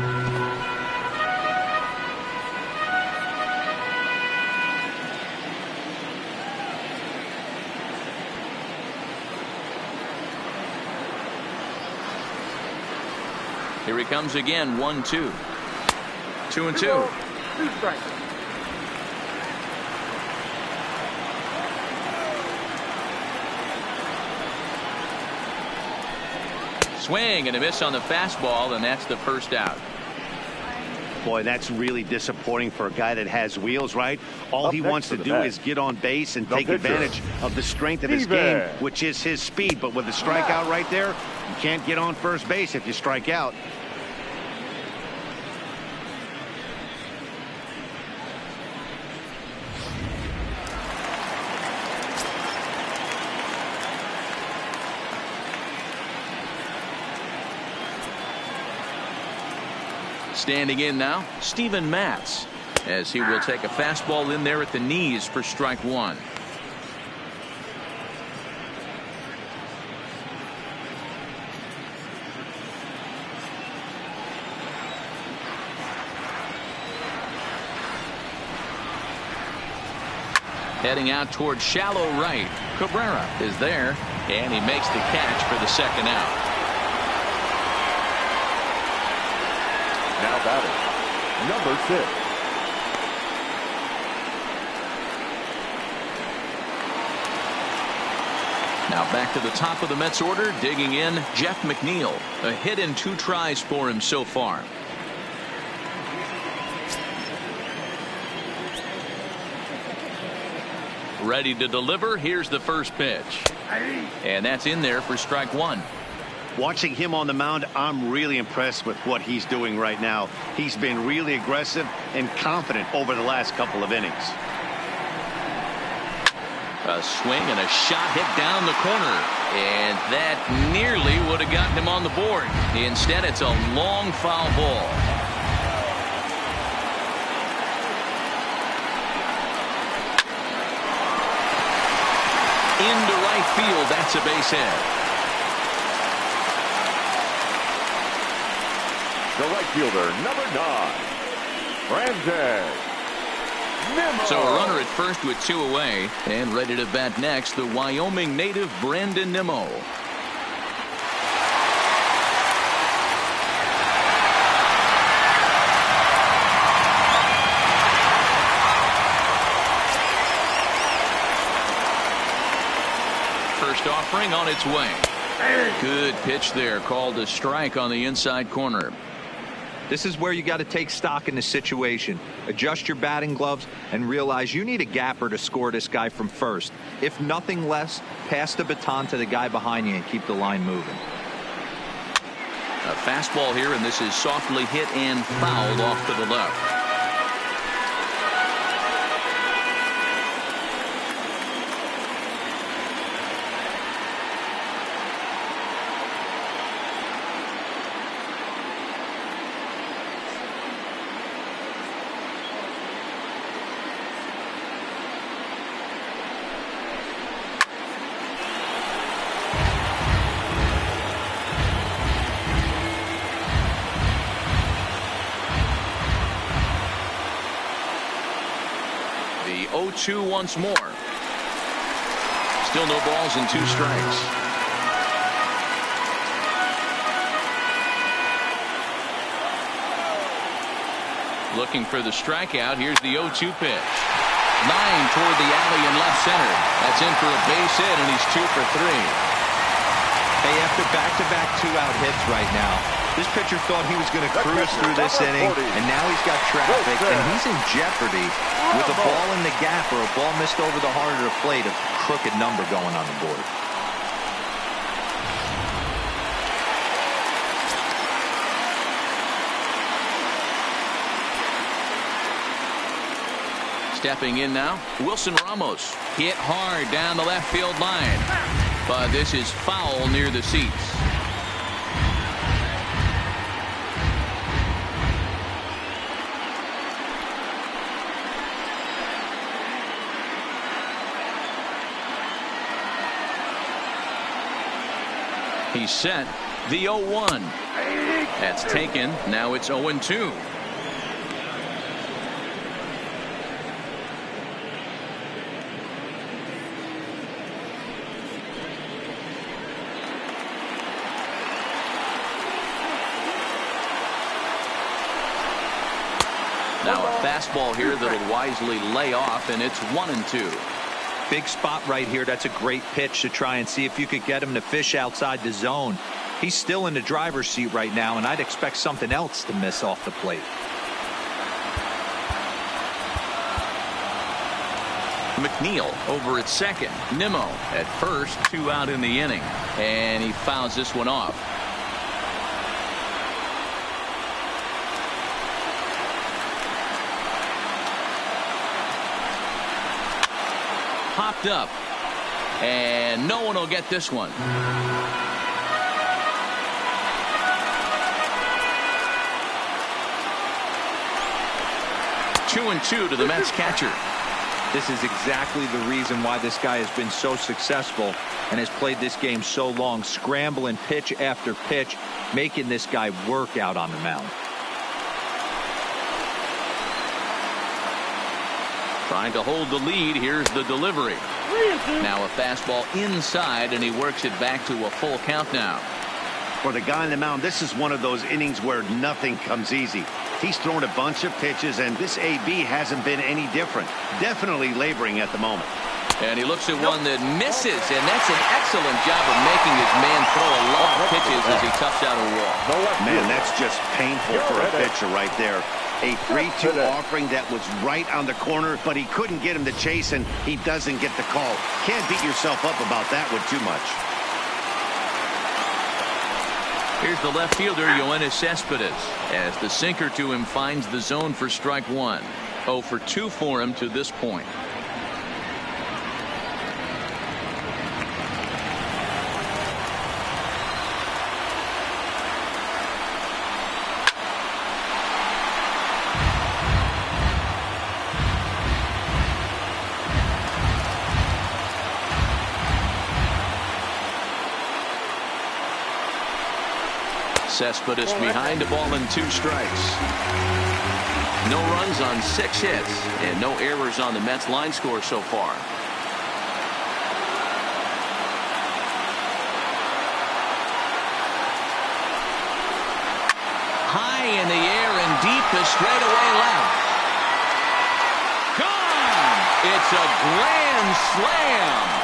Here he comes again. 1-2. 2-2. 2 strikes. Swing and a miss on the fastball, and that's the first out. Boy, that's really disappointing for a guy that has wheels, right? All he wants to do is get on base and take advantage of the strength of his game, which is his speed. But with a strikeout right there, you can't get on first base if you strike out. Standing in now, Steven Matz, as he will take a fastball in there at the knees for strike 1. Heading out towards shallow right. Cabrera is there, and he makes the catch for the second out. Now batting, number 6. Now back to the top of the Mets order, digging in, Jeff McNeil. A hit in 2 tries for him so far. Ready to deliver. Here's the first pitch. And that's in there for strike 1. Watching him on the mound, I'm really impressed with what he's doing right now. He's been really aggressive and confident over the last couple of innings. A swing and a shot hit down the corner. And that nearly would have gotten him on the board. Instead, it's a long foul ball. Into right field. That's a base hit. The right fielder, number 9, Brandon Nimmo. So a runner at first with 2 away, and ready to bat next, the Wyoming native Brandon Nimmo. First offering on its way. Good pitch there, called a strike on the inside corner. This is where you got to take stock in the situation. Adjust your batting gloves and realize you need a gapper to score this guy from first. If nothing less, pass the baton to the guy behind you and keep the line moving. A fastball here, and this is softly hit and fouled off to the left. The 0-2 once more. Still no balls and 2 strikes. Looking for the strikeout. Here's the 0-2 pitch. Line toward the alley in left center. That's in for a base hit, and he's 2 for 3. Hey, after back-to-back 2-out hits right now, this pitcher thought he was going to cruise through this inning, and now he's got traffic, and he's in jeopardy with a ball in the gap or a ball missed over the heart of the plate, a crooked number going on the board. Stepping in now, Wilson Ramos. Hit hard down the left field line. But this is foul near the seats. He's set. The 0-1. That's taken. Now it's 0-2. Now a fastball here that'll wisely lay off, and it's 1-2. Big spot right here. That's a great pitch to try and see if you could get him to fish outside the zone. He's still in the driver's seat right now, and I'd expect something else to miss off the plate. McNeil over at second. Nimmo at first, 2 out in the inning, and he fouls this one off. Popped up, and no one will get this one. 2-2 to the Mets catcher. This is exactly the reason why this guy has been so successful and has played this game so long, scrambling pitch after pitch, making this guy work out on the mound. Trying to hold the lead. Here's the delivery. Now a fastball inside, and he works it back to a full count now. For the guy on the mound, this is one of those innings where nothing comes easy. He's thrown a bunch of pitches, and this AB hasn't been any different. Definitely laboring at the moment. And he looks at one that misses, and that's an excellent job of making his man throw a lot of pitches as he toughs out a wall. Man, that's just painful for a pitcher right there. A 3-2 offering that was right on the corner, but he couldn't get him to chase, and he doesn't get the call. Can't beat yourself up about that one too much. Here's the left fielder, Yoenis Cespedes, as the sinker to him finds the zone for strike one. 0 for 2 for him to this point. Cespedes behind a ball and 2 strikes. No runs on 6 hits and no errors on the Mets line score so far. High in the air and deep to straightaway left. Gone! It's a grand slam.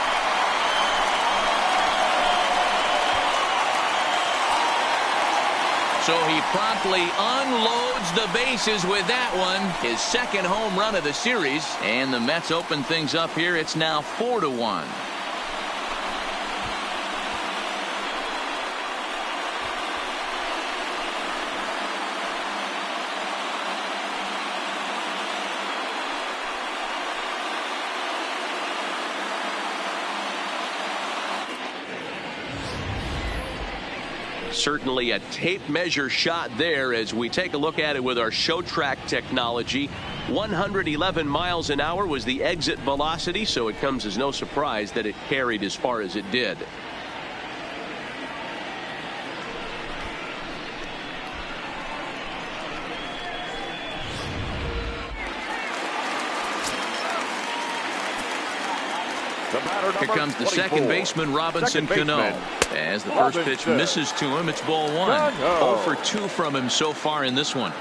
So he promptly unloads the bases with that one. His second home run of the series. And the Mets open things up here. It's now 4-1. Certainly a tape measure shot there as we take a look at it with our show track technology. 111 miles an hour was the exit velocity, so it comes as no surprise that it carried as far as it did. Here comes the second baseman, Robinson Cano. As the first pitch misses to him, it's ball 1. 0 for 2 from him so far in this one.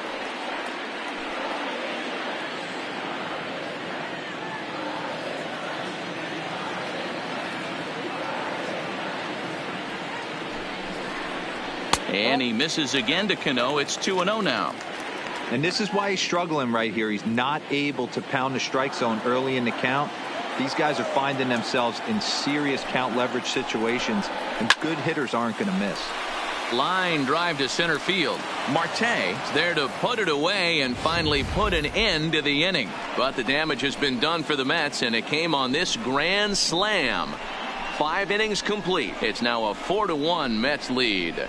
And he misses again to Cano. It's 2-0 now. And this is why he's struggling right here. He's not able to pound the strike zone early in the count. These guys are finding themselves in serious count leverage situations, and good hitters aren't going to miss. Line drive to center field. Marte is there to put it away and finally put an end to the inning. But the damage has been done for the Mets, and it came on this grand slam. 5 innings complete. It's now a 4-1 Mets lead.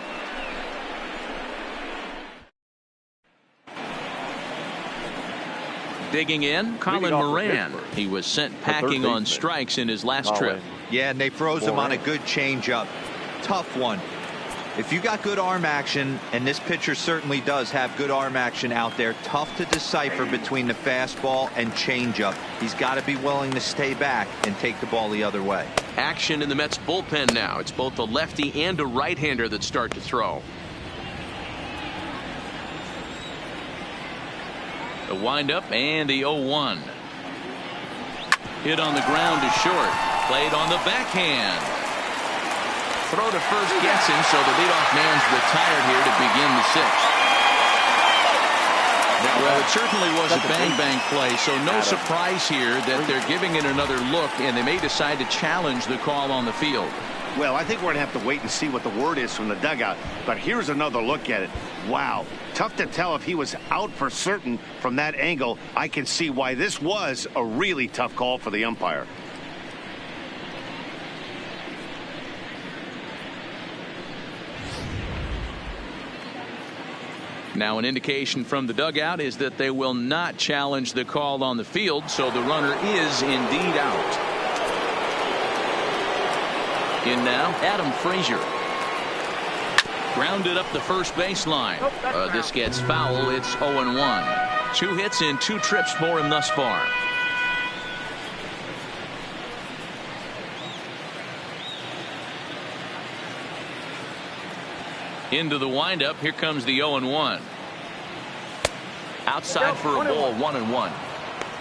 Digging in, Colin Moran. He was sent packing on strikes in his last trip. Yeah, and they froze him on a good changeup. Tough one. If you got good arm action, and this pitcher certainly does have good arm action out there, tough to decipher between the fastball and changeup. He's got to be willing to stay back and take the ball the other way. Action in the Mets bullpen now. It's both a lefty and a right-hander that start to throw. The windup and the 0-1. Hit on the ground to short. Played on the backhand. Throw to first gets him, so the leadoff man's retired here to begin the sixth. Well, it certainly was a bang-bang play, so no surprise here that they're giving it another look, and they may decide to challenge the call on the field. Well, I think we're going to have to wait and see what the word is from the dugout. But here's another look at it. Wow. Tough to tell if he was out for certain from that angle. I can see why this was a really tough call for the umpire. Now, an indication from the dugout is that they will not challenge the call on the field, so the runner is indeed out. In now, Adam Frazier. Grounded up the first baseline. This gets foul. It's 0-1. 2 hits and 2 trips for him thus far. Into the windup. Here comes the 0-1. Outside for a ball, 1-1.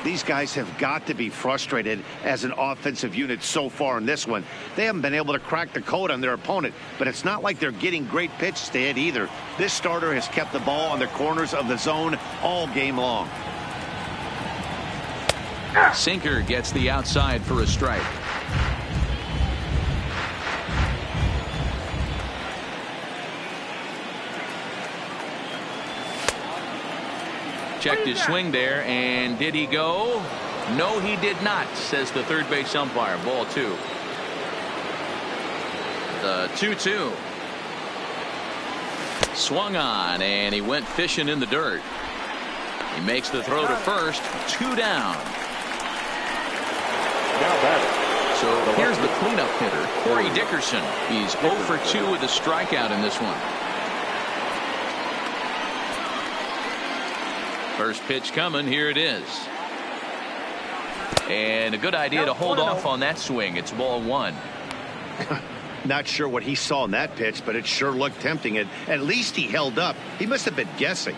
These guys have got to be frustrated as an offensive unit so far in this one. They haven't been able to crack the code on their opponent, but it's not like they're getting great pitches to hit either. This starter has kept the ball on the corners of the zone all game long. Sinker gets the outside for a strike. Checked his swing there, and did he go? No, he did not, says the third base umpire. Ball 2. The 2-2. Swung on, and he went fishing in the dirt. He makes the throw to first. 2 down. So here's the cleanup hitter, Corey Dickerson. He's 0 for 2 with a strikeout in this one. First pitch coming. Here it is. And a good idea to hold off on that swing. It's ball 1. Not sure what he saw in that pitch, but it sure looked tempting. And at least he held up. He must have been guessing.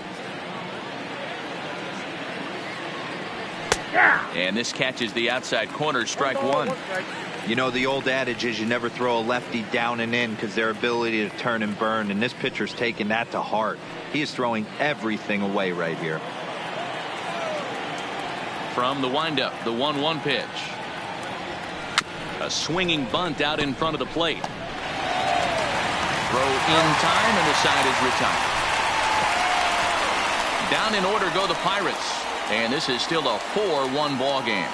And this catches the outside corner. Strike 1. You know, the old adage is you never throw a lefty down and in because their ability to turn and burn, and this pitcher's taking that to heart. He is throwing everything away right here. From the windup, the 1-1 pitch. A swinging bunt out in front of the plate. Throw in time, and the side is retired. Down in order go the Pirates, and this is still a 4-1 ball game.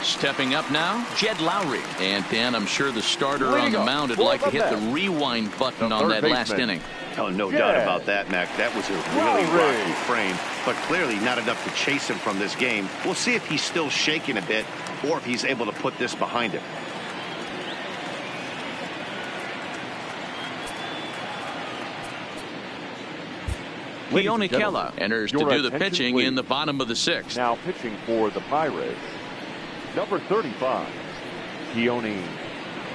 Stepping up now, Jed Lowry. And Dan, I'm sure the starter on the mound would like to hit the rewind button on that last inning. Oh, no doubt about that, Mac. That was a really rocky frame, but clearly not enough to chase him from this game. We'll see if he's still shaking a bit or if he's able to put this behind him. Keone Kela enters to do the pitching in the bottom of the 6th. Now pitching for the Pirates, number 35, Keone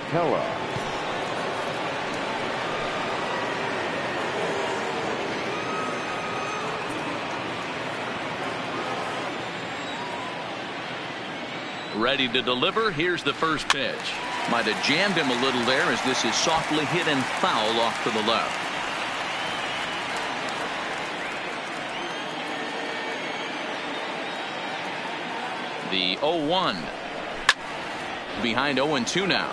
Kela. Ready to deliver. Here's the first pitch. Might have jammed him a little there as this is softly hit and foul off to the left. The 0-1. Behind 0-2 now.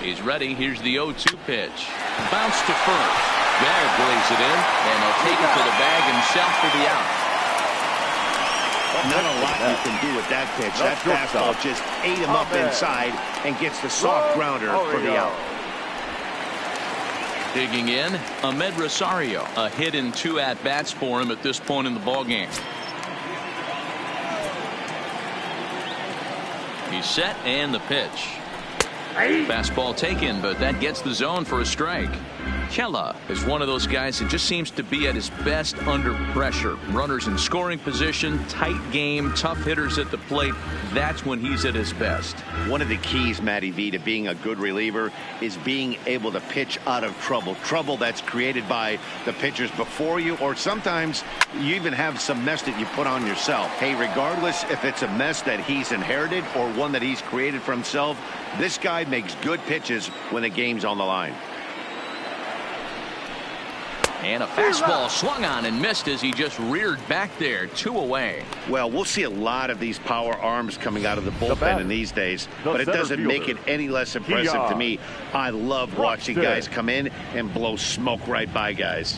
He's ready. Here's the 0-2 pitch. Bounce to first. Garrett blaze it in, and he'll take it to the bag himself for the out. Not a lot you can do with that pitch. That fastball just ate him up inside and gets the soft grounder for the out. Digging in, Ahmed Rosario. A hit in 2 at-bats for him at this point in the ballgame. He's set, and the pitch. Fastball taken, but that gets the zone for a strike. Chella is one of those guys that just seems to be at his best under pressure. Runners in scoring position, tight game, tough hitters at the plate. That's when he's at his best. One of the keys, Matty V, to being a good reliever is being able to pitch out of trouble. Trouble that's created by the pitchers before you, or sometimes you even have some mess that you put on yourself. Hey, regardless if it's a mess that he's inherited or one that he's created for himself, this guy makes good pitches when the game's on the line. And a fastball swung on and missed as he just reared back there. 2 away. Well, we'll see a lot of these power arms coming out of the bullpen in these days, but it doesn't make it any less impressive to me. I love watching guys come in and blow smoke right by guys.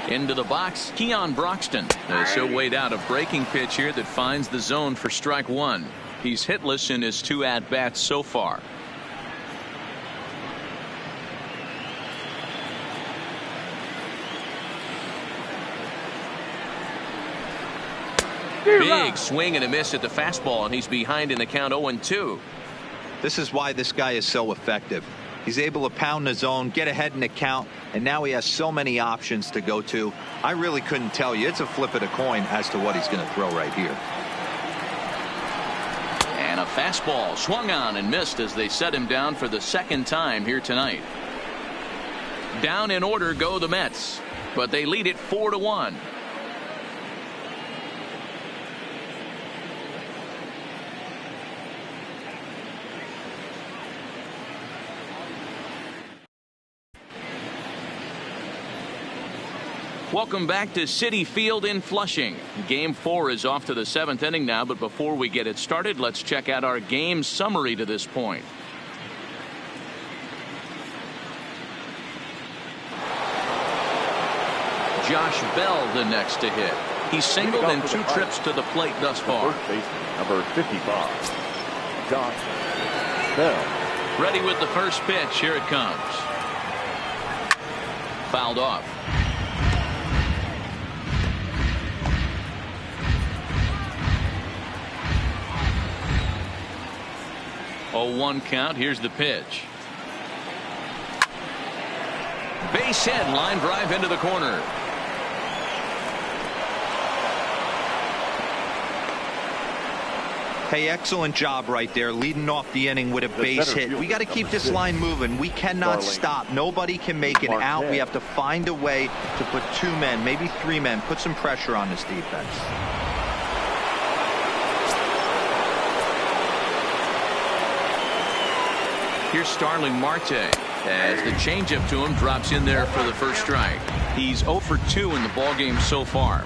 Into the box, Keon Broxton. He'll wait out a breaking pitch here that finds the zone for strike 1. He's hitless in his 2 at-bats so far. Big swing and a miss at the fastball, and he's behind in the count 0-2. This is why this guy is so effective. He's able to pound the zone, get ahead in the count, and now he has so many options to go to. I really couldn't tell you. It's a flip of the coin as to what he's going to throw right here. And a fastball swung on and missed as they set him down for the 2nd time here tonight. Down in order go the Mets, but they lead it 4-1. Welcome back to Citi Field in Flushing. Game 4 is off to the 7th inning now, but before we get it started, let's check out our game summary to this point. Josh Bell the next to hit. He's singled in 2 trips to the plate thus far. First baseman, number 55, Josh Bell. Ready with the first pitch. Here it comes. Fouled off. 0-1 count. Here's the pitch. Base hit, line drive into the corner. Hey, excellent job right there, leading off the inning with a base hit. We got to keep this line moving. We cannot stop. Nobody can make an out. We have to find a way to put 2 men, maybe 3 men, put some pressure on this defense. Here's Starling Marte as the changeup to him drops in there for the first strike. He's 0 for 2 in the ballgame so far.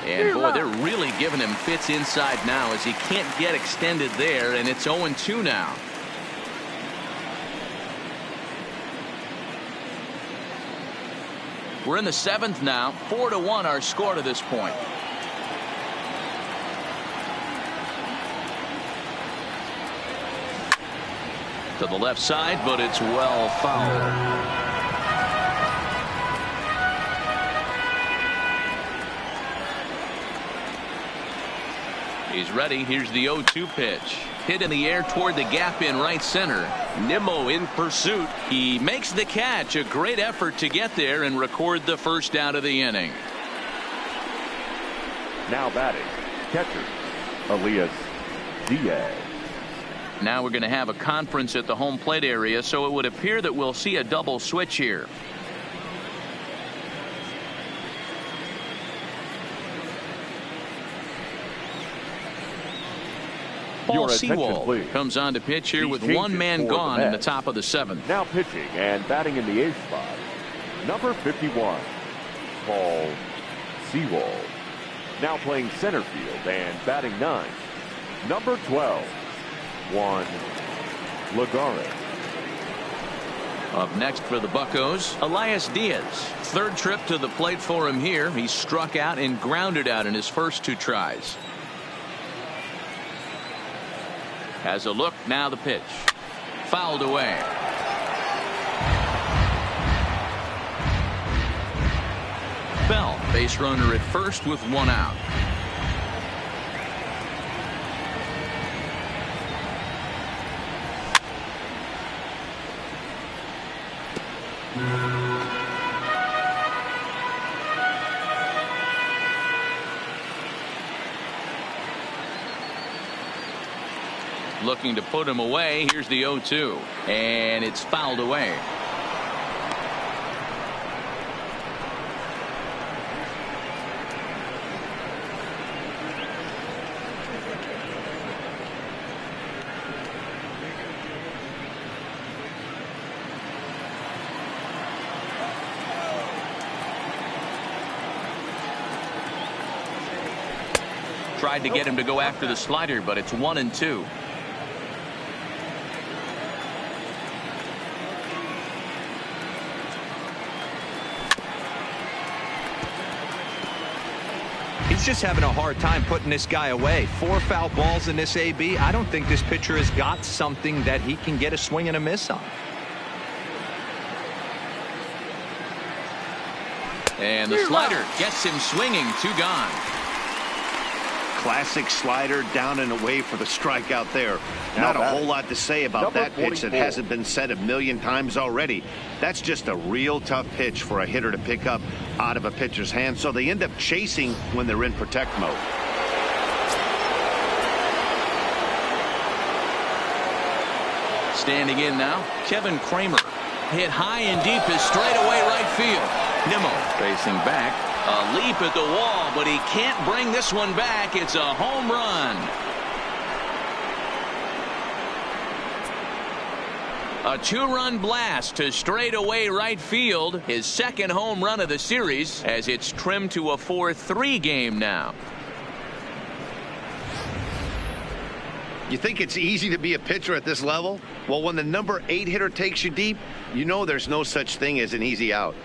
And boy, they're really giving him fits inside now as he can't get extended there, and it's 0-2 now. We're in the 7th now. 4-1 our score to this point. To the left side, but it's well fouled. He's ready. Here's the 0-2 pitch. Hit in the air toward the gap in right center. Nimmo in pursuit. He makes the catch. A great effort to get there and record the first out of the inning. Now batting, catcher, Elias Diaz. Now we're going to have a conference at the home plate area, so it would appear that we'll see a double switch here. Paul Sewell comes on to pitch here with 1 man gone in the top of the 7th. Now pitching and batting in the 8th spot, number 51, Paul Sewell. Now playing center field and batting 9th, number 12, Juan Lagares. Up next for the Buccos, Elias Diaz. Third trip to the plate for him here. He struck out and grounded out in his first 2 tries. Has a look, now the pitch. Fouled away. Bell, base runner at first with 1 out. Looking to put him away. Here's the 0-2, and it's fouled away. Tried to get him to go after the slider, but it's 1-2. He's just having a hard time putting this guy away. 4 foul balls in this AB. I don't think this pitcher has got something that he can get a swing and a miss on. And the slider gets him swinging. 2 gone. Classic slider down and away for the strikeout there. Not a whole lot to say about that pitch that hasn't been said a million times already. That's just a real tough pitch for a hitter to pick up out of a pitcher's hand, so they end up chasing when they're in protect mode. Standing in now, Kevin Kramer. Hit high and deep is straightaway right field. Nimmo facing back. A leap at the wall, but he can't bring this one back. It's a home run. A 2-run blast to straightaway right field. His second home run of the series as it's trimmed to a 4-3 game now. You think it's easy to be a pitcher at this level? Well, when the number 8 hitter takes you deep, you know there's no such thing as an easy out.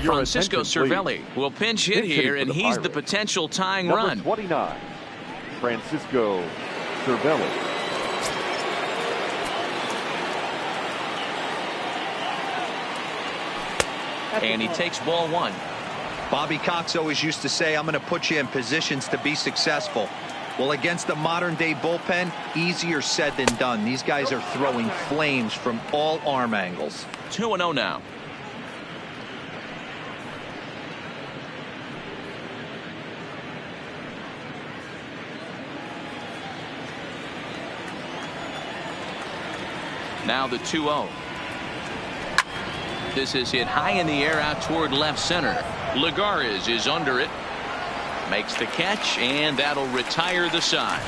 Francisco Cervelli will pinch hit here, and he's the potential tying run. Number 29, Francisco Cervelli. And he takes ball 1. Bobby Cox always used to say, I'm going to put you in positions to be successful. Well, against the modern-day bullpen, easier said than done. These guys are throwing flames from all arm angles. 2-0 now. Now the 2-0. This is hit high in the air out toward left center. Lagares is under it. Makes the catch, and that'll retire the side.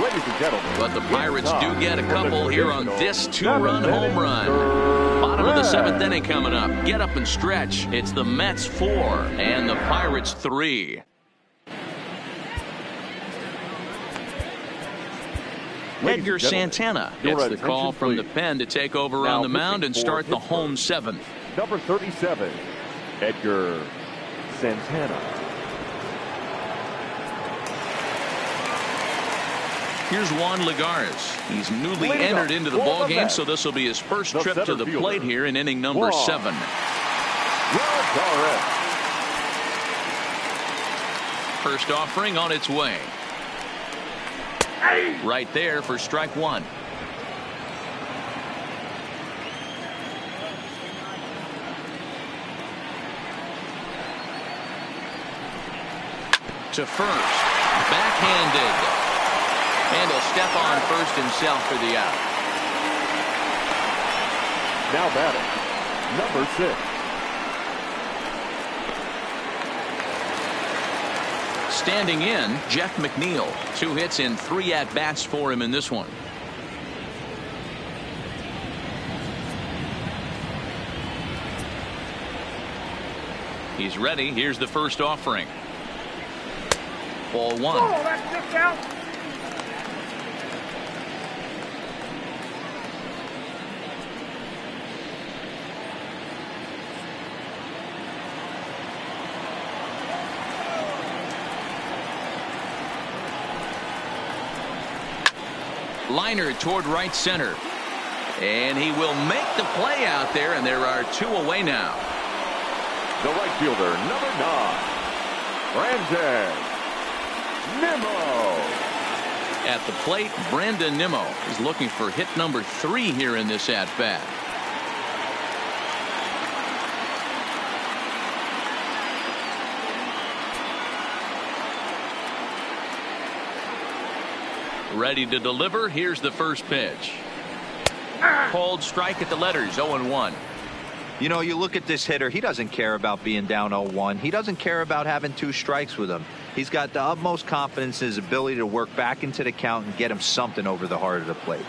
Ladies and gentlemen, but the Pirates do get a couple here on this 2-run home run. Bottom of the 7th inning coming up. Get up and stretch. It's the Mets 4 and the Pirates 3. Edgar Santana gets the call from the pen to take over on the mound and start the home 7th. Number 37, Edgar Santana. Here's Juan Lagares. He's newly entered into the ball game, so this will be his first trip to the plate here in inning number 7. First offering on its way. Right there for strike 1. To first. Backhanded. And he'll step on first himself for the out. Now batting, number 6. Standing in, Jeff McNeil. 2 hits and 3 at-bats for him in this one. He's ready. Here's the first offering. Ball 1. Oh, that's kicked out. Liner toward right center. And he will make the play out there, and there are 2 away now. The right fielder, number 9, Brandon Nimmo. At the plate, Brandon Nimmo is looking for hit number 3 here in this at-bat. Ready to deliver. Here's the first pitch. Called strike at the letters, 0-1. You know, you look at this hitter, he doesn't care about being down 0-1. He doesn't care about having 2 strikes with him. He's got the utmost confidence in his ability to work back into the count and get him something over the heart of the plate.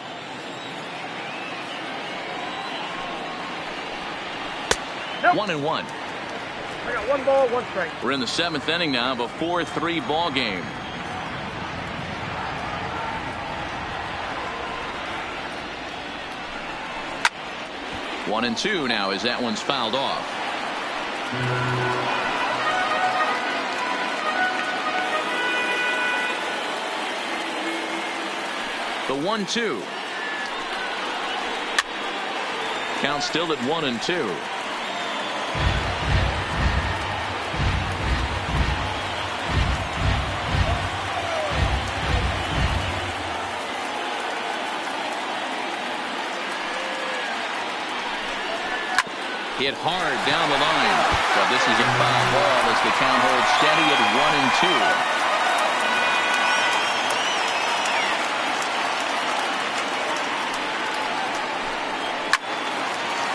Nope. 1-1. I got 1 ball, 1 strike. We're in the 7th inning now of a 4-3 ball game. One and 2 now as that one's fouled off. The 1-2. Count still at 1-2. Hit hard down the line, but this is a foul ball as the count holds steady at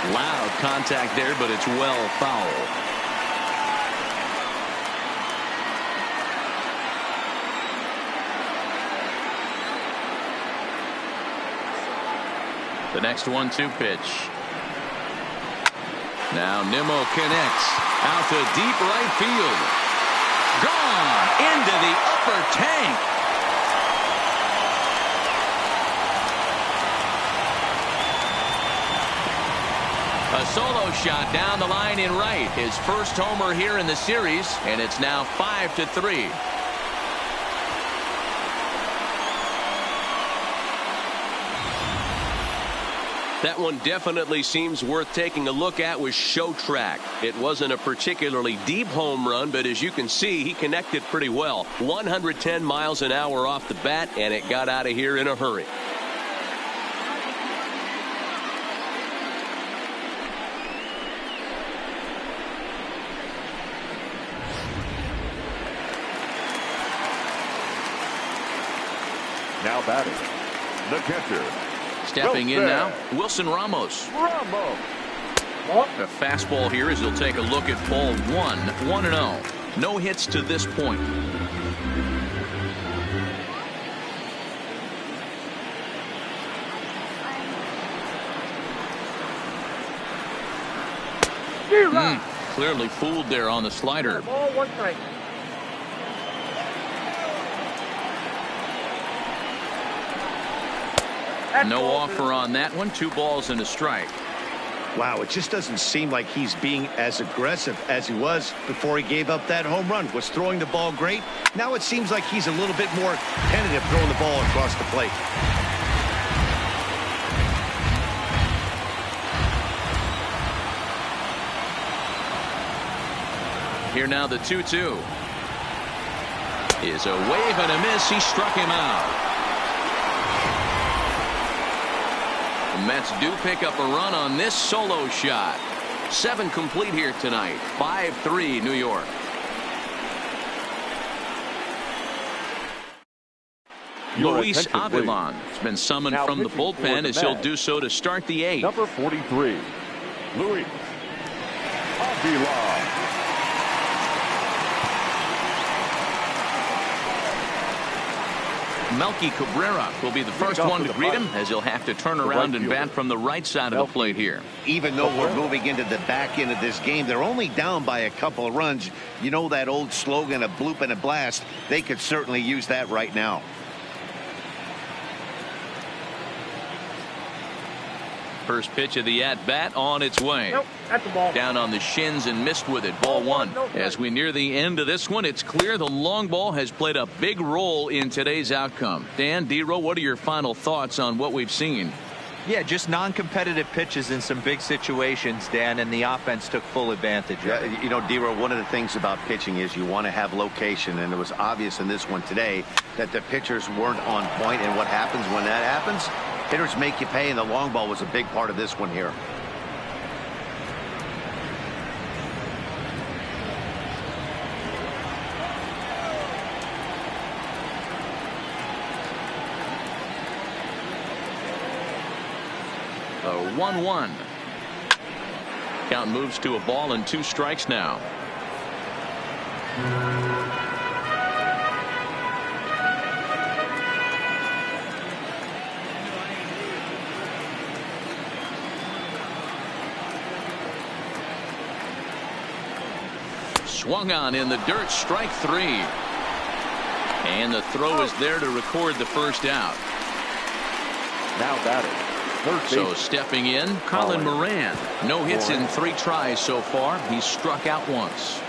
1-2. Loud contact there, but it's well foul. The next 1-2 pitch. Now Nimmo connects out to deep right field. Gone into the upper tank. A solo shot down the line in right. His first homer here in the series, and it's now 5-3. That one definitely seems worth taking a look at with show track. It wasn't a particularly deep home run, but as you can see, he connected pretty well. 110 miles an hour off the bat, and it got out of here in a hurry. Now batting, the catcher. Stepping in now, Wilson Ramos. A fastball here as he'll take a look at ball 1. 1-0. No hits to this point. Clearly fooled there on the slider. Ball, 1 strike. No offer on that one. 2 balls and a strike. Wow, it just doesn't seem like he's being as aggressive as he was before he gave up that home run. Was throwing the ball great. Now it seems like he's a little bit more tentative throwing the ball across the plate. Here now the 2-2. Is a wave and a miss. He struck him out. The Mets do pick up a run on this solo shot. 7 complete here tonight. 5-3 New York. Luis Avilan has been summoned from the bullpen as he'll do so to start the 8th. Number 43, Luis Avilan. Melky Cabrera will be the first one to greet him, as he'll have to turn around and bat from the right side of the plate here. Even though we're moving into the back end of this game, they're only down by a couple of runs. You know that old slogan, a bloop and a blast. They could certainly use that right now. First pitch of the at-bat on its way. Nope, that's the ball. Down on the shins and missed with it. Ball one. As we near the end of this one, it's clear the long ball has played a big role in today's outcome. Dan, D-Row, what are your final thoughts on what we've seen? Yeah, just non-competitive pitches in some big situations, Dan, and the offense took full advantage of it. You know, D-Row, one of the things about pitching is you want to have location, and it was obvious in this one today that the pitchers weren't on point, and what happens when that happens? Hitters make you pay, and the long ball was a big part of this one here. The 1-1. Count moves to a ball and 2 strikes now. Swung on in the dirt, strike 3. And the throw is there to record the first out. Now batting. So stepping in, Colin Moran. No hits in 3 tries so far. He's struck out once.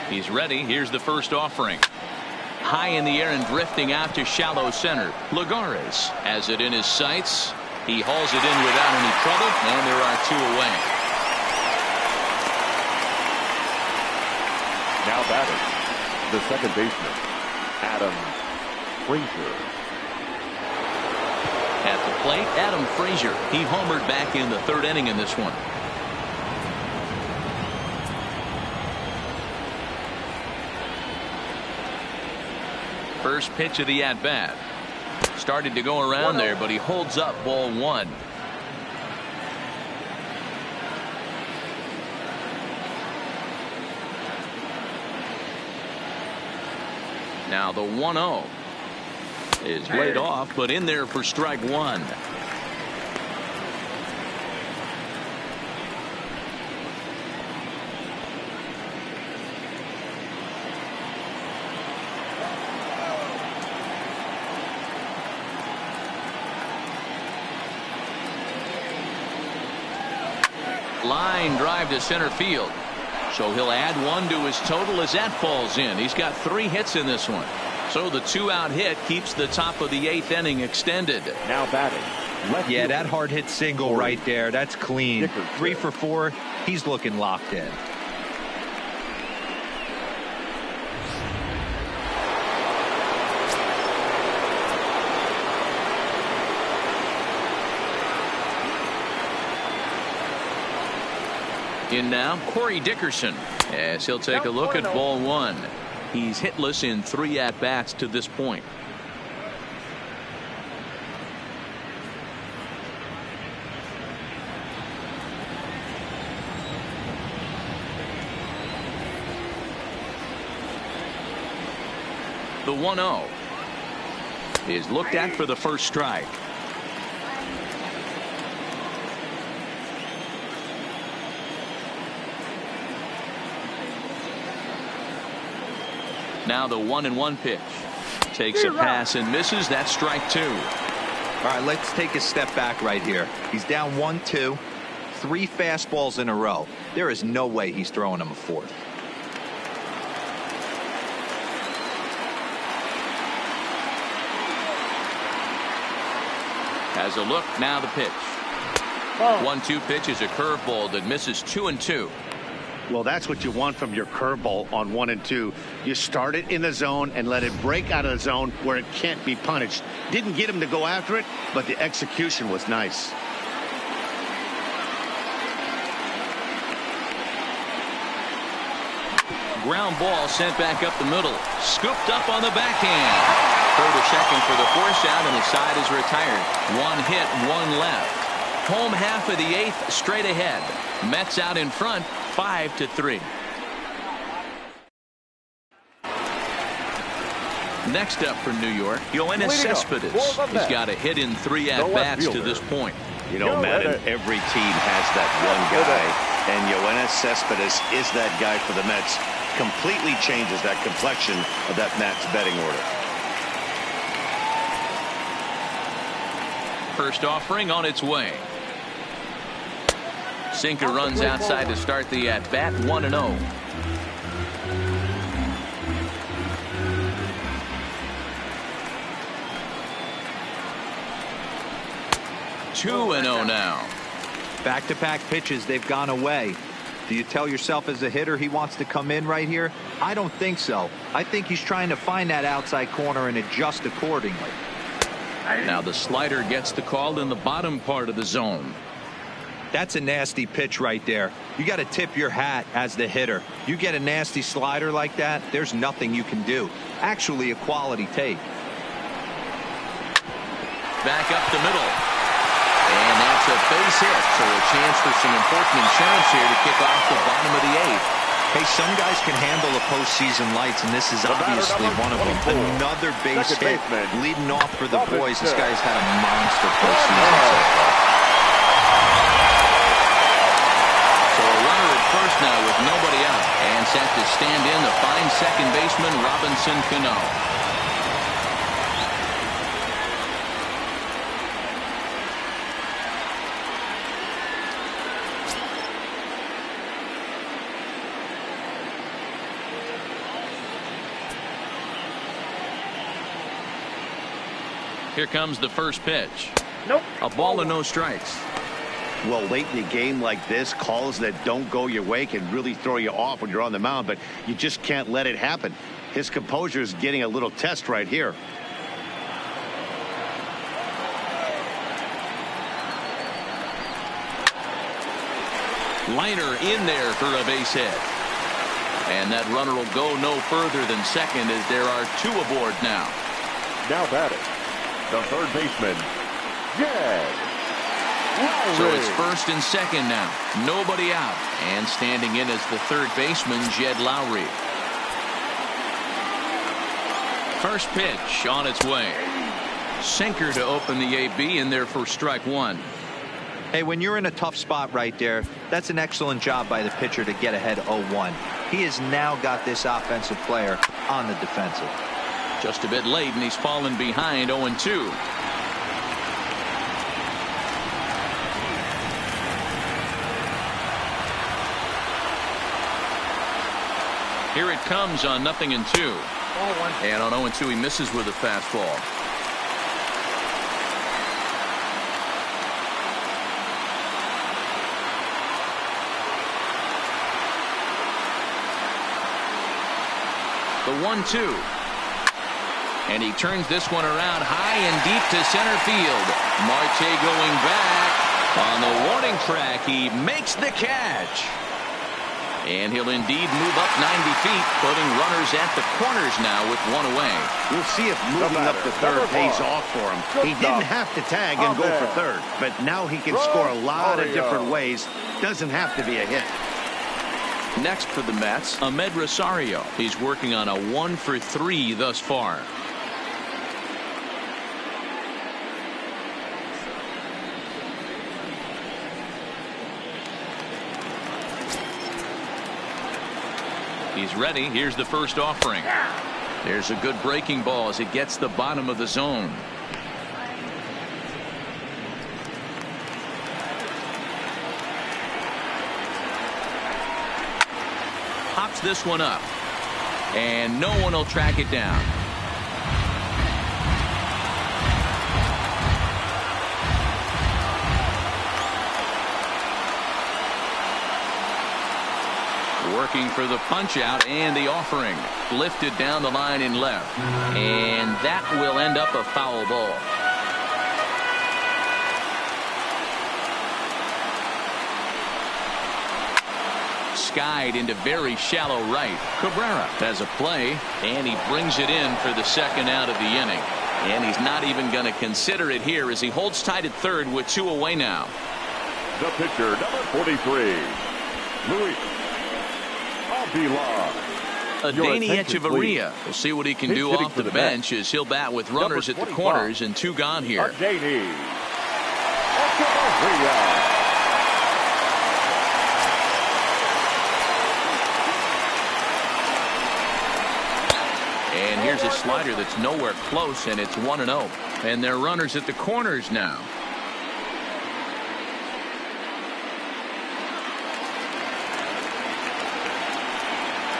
He's ready. Here's the first offering. High in the air and drifting out to shallow center. Lagares has it in his sights. He hauls it in without any trouble, and there are 2 away. Now batting, the second baseman, Adam Frazier. At the plate, Adam Frazier. He homered back in the 3rd inning in this one. First pitch of the at-bat. Started to go around there, but he holds up ball 1. Now the 1-0 is laid off, but in there for strike 1. Line drive to center field. So he'll add 1 to his total as that falls in. He's got 3 hits in this one. So the 2-out hit keeps the top of the 8th inning extended. Now batting. Yeah, that hard hit single right there. That's clean. 3 for 4. He's looking locked in. In now, Corey Dickerson, as he'll take a look at ball 1. He's hitless in 3 at-bats to this point. The 1-0 is looked at for the first strike. Now the 1-1 pitch. Takes a pass and misses. That's strike 2. All right, let's take a step back right here. He's down 1-2, 3 fastballs in a row. There is no way he's throwing him a 4th. As a look, now the pitch. 1-2 pitch is a curveball that misses 2-2. Well, that's what you want from your curveball on 1 and 2. You start it in the zone and let it break out of the zone where it can't be punished. Didn't get him to go after it, but the execution was nice. Ground ball sent back up the middle. Scooped up on the backhand. Throw to second for the force out, and the side is retired. 1 hit, 1 left. home half of the 8th straight ahead. Mets out in front 5-3. Next up for New York, Yoenis Cespedes. He's got a hit in 3 at-bats to this point. You know, Madden, every team has that one guy, and Yoenis Cespedes is that guy for the Mets. Completely changes that complexion of that Mets betting order. First offering on its way. Sinker runs outside to start the at-bat, 1-0. Two and 0 now. Back-to-back pitches, they've gone away. Do you tell yourself as a hitter he wants to come in right here? I don't think so. I think he's trying to find that outside corner and adjust accordingly. Now the slider gets the call in the bottom part of the zone. That's a nasty pitch right there. You got to tip your hat as the hitter. You get a nasty slider like that, there's nothing you can do. Actually a quality take. Back up the middle. And that's a base hit, so a chance for some important insurance here to kick off the bottom of the 8th. Hey, some guys can handle the postseason lights, and this is obviously one of them. Another base hit leading off for the boys. This guy's had a monster postseason so far. So a runner at first now with nobody out, and set to stand in the fine second baseman Robinson Cano. Here comes the first pitch. Nope. A ball and no strikes. Well, late in a game like this, calls that don't go your way can really throw you off when you're on the mound, but you just can't let it happen. His composure is getting a little test right here. Liner in there for a base hit. And that runner will go no further than second as there are 2 aboard now. Now batting, the third baseman, Jed Lowry. So it's first and second now. Nobody out. And standing in as the third baseman, Jed Lowry. First pitch on its way. Sinker to open the AB in there for strike 1. Hey, when you're in a tough spot right there, that's an excellent job by the pitcher to get ahead 0-1. He has now got this offensive player on the defensive. Just a bit late, and he's fallen behind 0-2. Here it comes on 0-2. And on 0-2, he misses with a fastball. The 1-2. And he turns this one around high and deep to center field. Marte going back on the warning track. He makes the catch. And he'll indeed move up 90 feet, putting runners at the corners now with 1 away. We'll see if moving up to third pays off for him. He didn't have to tag and go for third, but now he can score a lot of different ways. Doesn't have to be a hit. Next for the Mets, Ahmed Rosario. He's working on a 1-for-3 thus far. He's ready. Here's the first offering. There's a good breaking ball as it gets the bottom of the zone. Pops this one up. And no one will track it down. Working for the punch out and the offering. Lifted down the line in left. And that will end up a foul ball. Skied into very shallow right. Cabrera has a play, and he brings it in for the second out of the inning. And he's not even going to consider it here as he holds tight at third with 2 away now. the pitcher, number 43, Luis Avila. Danny Echeverria. We'll see what he can do off the bench as he'll bat with runners at the corners and 2 gone here. Danny Echeverria. And here's a slider that's nowhere close, and it's 1-0. And they're runners at the corners now.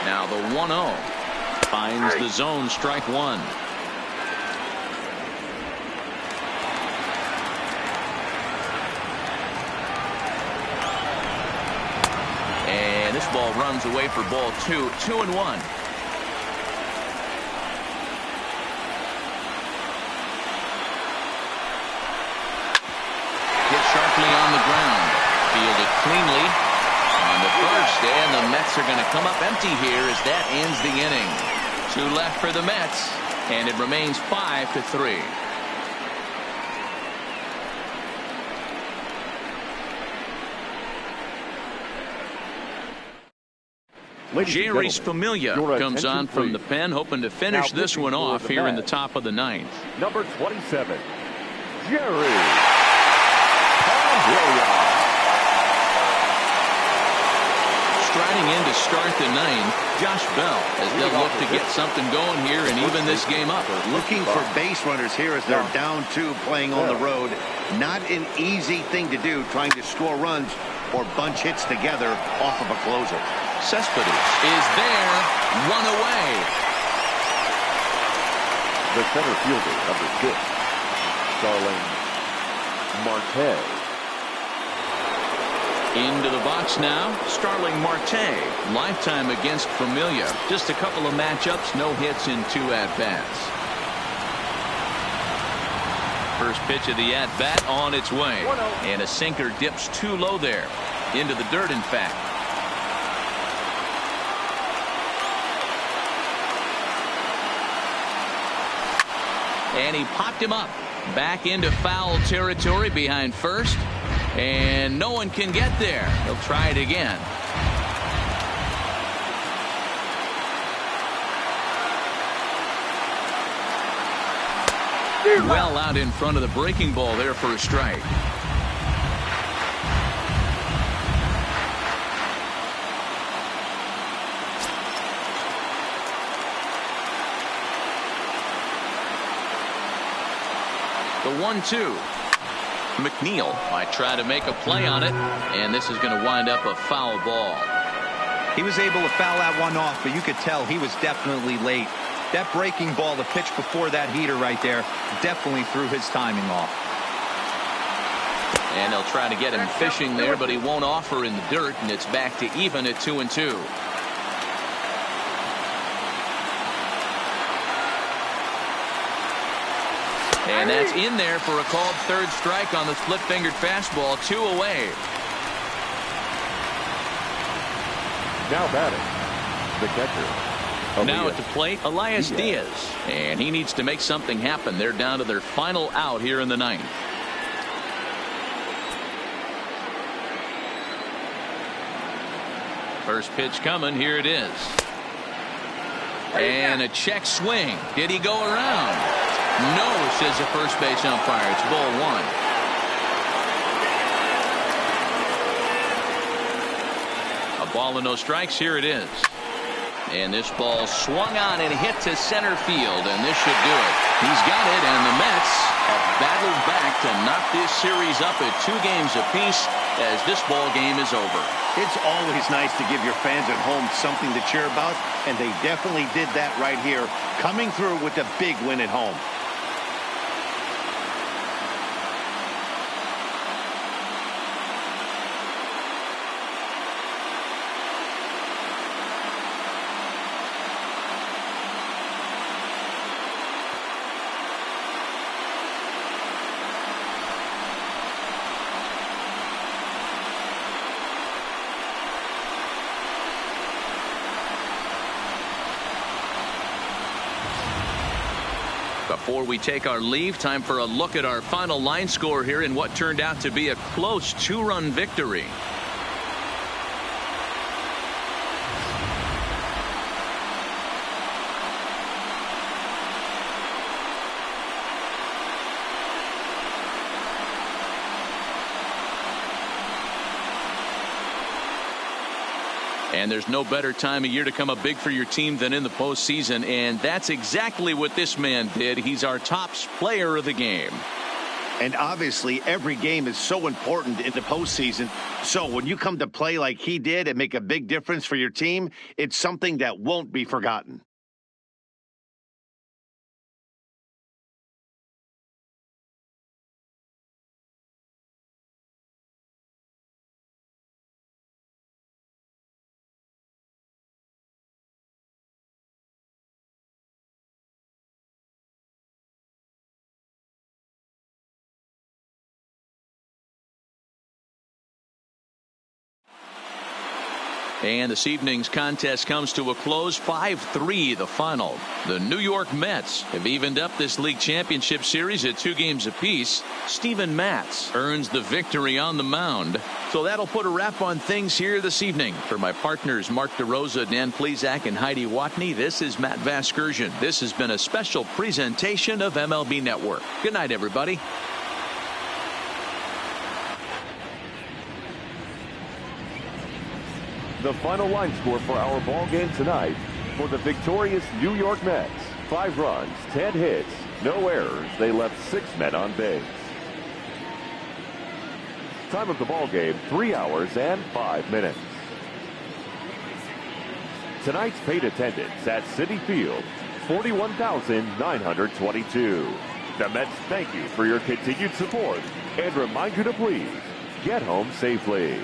Now the 1-0 finds the zone, strike 1. And this ball runs away for ball 2, 2-1. Sharply on the ground, fielded cleanly on the first, and the Mets are going to come up empty here as that ends the inning. 2 left for the Mets, and it remains 5-3. Jerry's Familia comes on from the pen, hoping to finish this one off here in the top of the 9th. Number 27, Jerry. Striding in to start the 9th, Josh Bell, as they'll look to get something going here and even this game up. Looking for base runners here as they're down 2 playing on the road. Not an easy thing to do, trying to score runs or bunch hits together off of a closer. Cespedes is there, 1 away. The center fielder, number 6, Starling Marte. Into the box now, Starling Marte. Lifetime against Familia. Just a couple of matchups, no hits in 2 at-bats. First pitch of the at-bat on its way. And a sinker dips too low there. Into the dirt, in fact. And he popped him up. Back into foul territory behind first. And no one can get there. He'll try it again. Well out in front of the breaking ball there for a strike. The 1-2. McNeil might try to make a play on it, and this is going to wind up a foul ball. He was able to foul that one off, but you could tell he was definitely late. That breaking ball, the pitch before that heater right there, definitely threw his timing off. And they'll try to get him fishing there, but he won't offer in the dirt, and it's back to even at 2-2. And that's in there for a called 3rd strike on the split-fingered fastball. 2 away. Now batting, the catcher. Now at the plate, Elias Diaz. And he needs to make something happen. They're down to their final out here in the 9th. First pitch coming. Here it is. And a check swing. Did he go around? No, says the first base umpire. It's ball 1. A ball and no strikes. Here it is. And this ball swung on and hit to center field, and this should do it. He's got it, and the Mets have battled back to knock this series up at 2 games apiece as this ball game is over. It's always nice to give your fans at home something to cheer about, and they definitely did that right here, coming through with a big win at home. Before we take our leave, time for a look at our final line score here in what turned out to be a close 2-run victory. And there's no better time of year to come up big for your team than in the postseason, and that's exactly what this man did. He's our top player of the game. And obviously, every game is so important in the postseason. So when you come to play like he did and make a big difference for your team, it's something that won't be forgotten. And this evening's contest comes to a close, 5-3 the final. The New York Mets have evened up this league championship series at 2 games apiece. Steven Matz earns the victory on the mound. So that'll put a wrap on things here this evening. For my partners Mark DeRosa, Dan Plesac, and Heidi Watney, this is Matt Vasgersian. This has been a special presentation of MLB Network. Good night, everybody. The final line score for our ball game tonight: for the victorious New York Mets, 5 runs, 10 hits, no errors. They left 6 men on base. Time of the ball game, 3 hours and 5 minutes. Tonight's paid attendance at Citi Field, 41,922. The Mets thank you for your continued support and remind you to please get home safely.